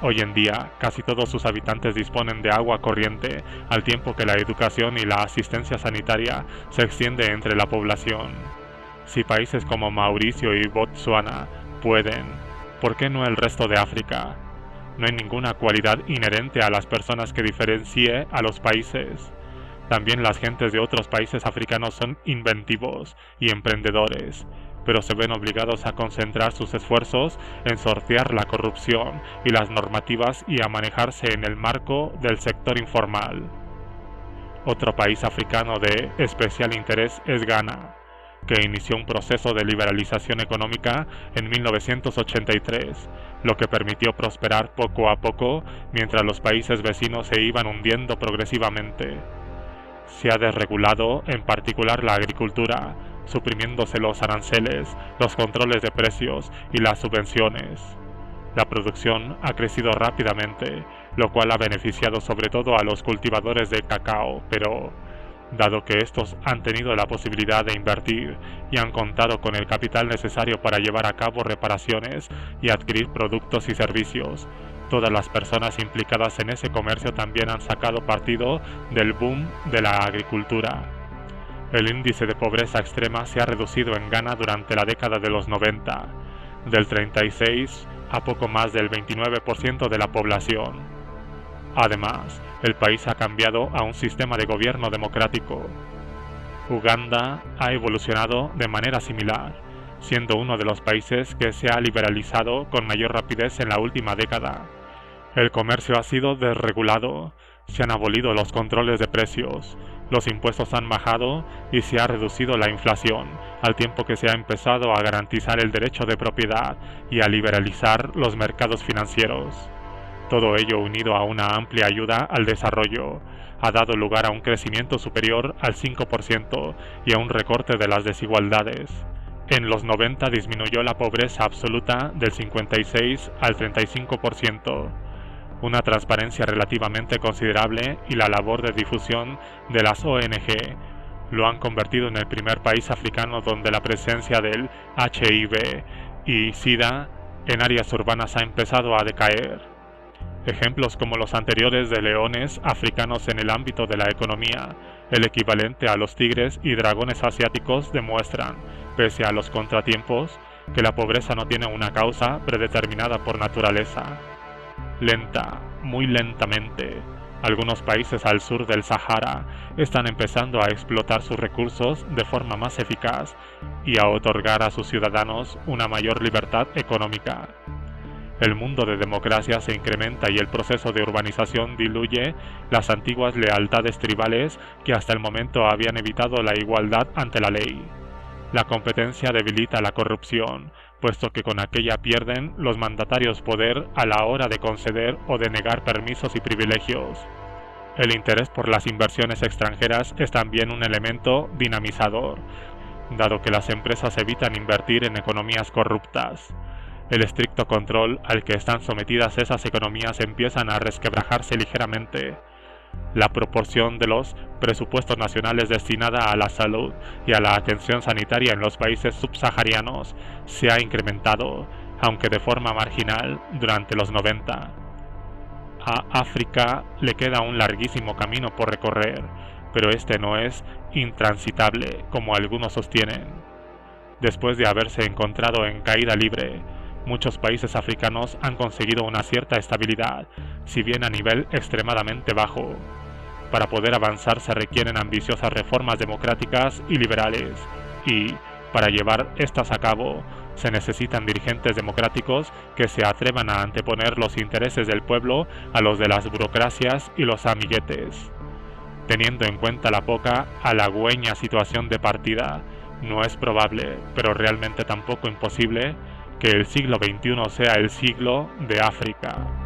Hoy en día, casi todos sus habitantes disponen de agua corriente, al tiempo que la educación y la asistencia sanitaria se extiende entre la población. Si países como Mauricio y Botsuana pueden, ¿por qué no el resto de África? No hay ninguna cualidad inherente a las personas que diferencie a los países. También las gentes de otros países africanos son inventivos y emprendedores, pero se ven obligados a concentrar sus esfuerzos en sortear la corrupción y las normativas y a manejarse en el marco del sector informal. Otro país africano de especial interés es Ghana, que inició un proceso de liberalización económica en 1983, lo que permitió prosperar poco a poco mientras los países vecinos se iban hundiendo progresivamente. Se ha desregulado en particular la agricultura, suprimiéndose los aranceles, los controles de precios y las subvenciones. La producción ha crecido rápidamente, lo cual ha beneficiado sobre todo a los cultivadores de cacao, pero dado que estos han tenido la posibilidad de invertir y han contado con el capital necesario para llevar a cabo reparaciones y adquirir productos y servicios, todas las personas implicadas en ese comercio también han sacado partido del boom de la agricultura. El índice de pobreza extrema se ha reducido en Ghana durante la década de los 90, del 36 a poco más del 29% de la población. Además, el país ha cambiado a un sistema de gobierno democrático. Uganda ha evolucionado de manera similar, siendo uno de los países que se ha liberalizado con mayor rapidez en la última década. El comercio ha sido desregulado, se han abolido los controles de precios, los impuestos han bajado y se ha reducido la inflación, al tiempo que se ha empezado a garantizar el derecho de propiedad y a liberalizar los mercados financieros. Todo ello, unido a una amplia ayuda al desarrollo, ha dado lugar a un crecimiento superior al 5% y a un recorte de las desigualdades. En los 90 disminuyó la pobreza absoluta del 56 al 35%. Una transparencia relativamente considerable y la labor de difusión de las ONG lo han convertido en el primer país africano donde la presencia del HIV y SIDA en áreas urbanas ha empezado a decaer. Ejemplos como los anteriores de leones africanos en el ámbito de la economía, el equivalente a los tigres y dragones asiáticos, demuestran, pese a los contratiempos, que la pobreza no tiene una causa predeterminada por naturaleza. Lenta, muy lentamente, algunos países al sur del Sahara están empezando a explotar sus recursos de forma más eficaz y a otorgar a sus ciudadanos una mayor libertad económica. El mundo de democracia se incrementa y el proceso de urbanización diluye las antiguas lealtades tribales que hasta el momento habían evitado la igualdad ante la ley. La competencia debilita la corrupción, puesto que con aquella pierden los mandatarios poder a la hora de conceder o de negar permisos y privilegios. El interés por las inversiones extranjeras es también un elemento dinamizador, dado que las empresas evitan invertir en economías corruptas. El estricto control al que están sometidas esas economías empiezan a resquebrajarse ligeramente. La proporción de los presupuestos nacionales destinada a la salud y a la atención sanitaria en los países subsaharianos se ha incrementado, aunque de forma marginal, durante los 90. A África le queda un larguísimo camino por recorrer, pero este no es intransitable, como algunos sostienen. Después de haberse encontrado en caída libre, muchos países africanos han conseguido una cierta estabilidad, si bien a nivel extremadamente bajo. Para poder avanzar se requieren ambiciosas reformas democráticas y liberales, y, para llevar estas a cabo, se necesitan dirigentes democráticos que se atrevan a anteponer los intereses del pueblo a los de las burocracias y los amiguetes. Teniendo en cuenta la poca, halagüeña situación de partida, no es probable, pero realmente tampoco imposible, que el siglo XXI sea el siglo de África.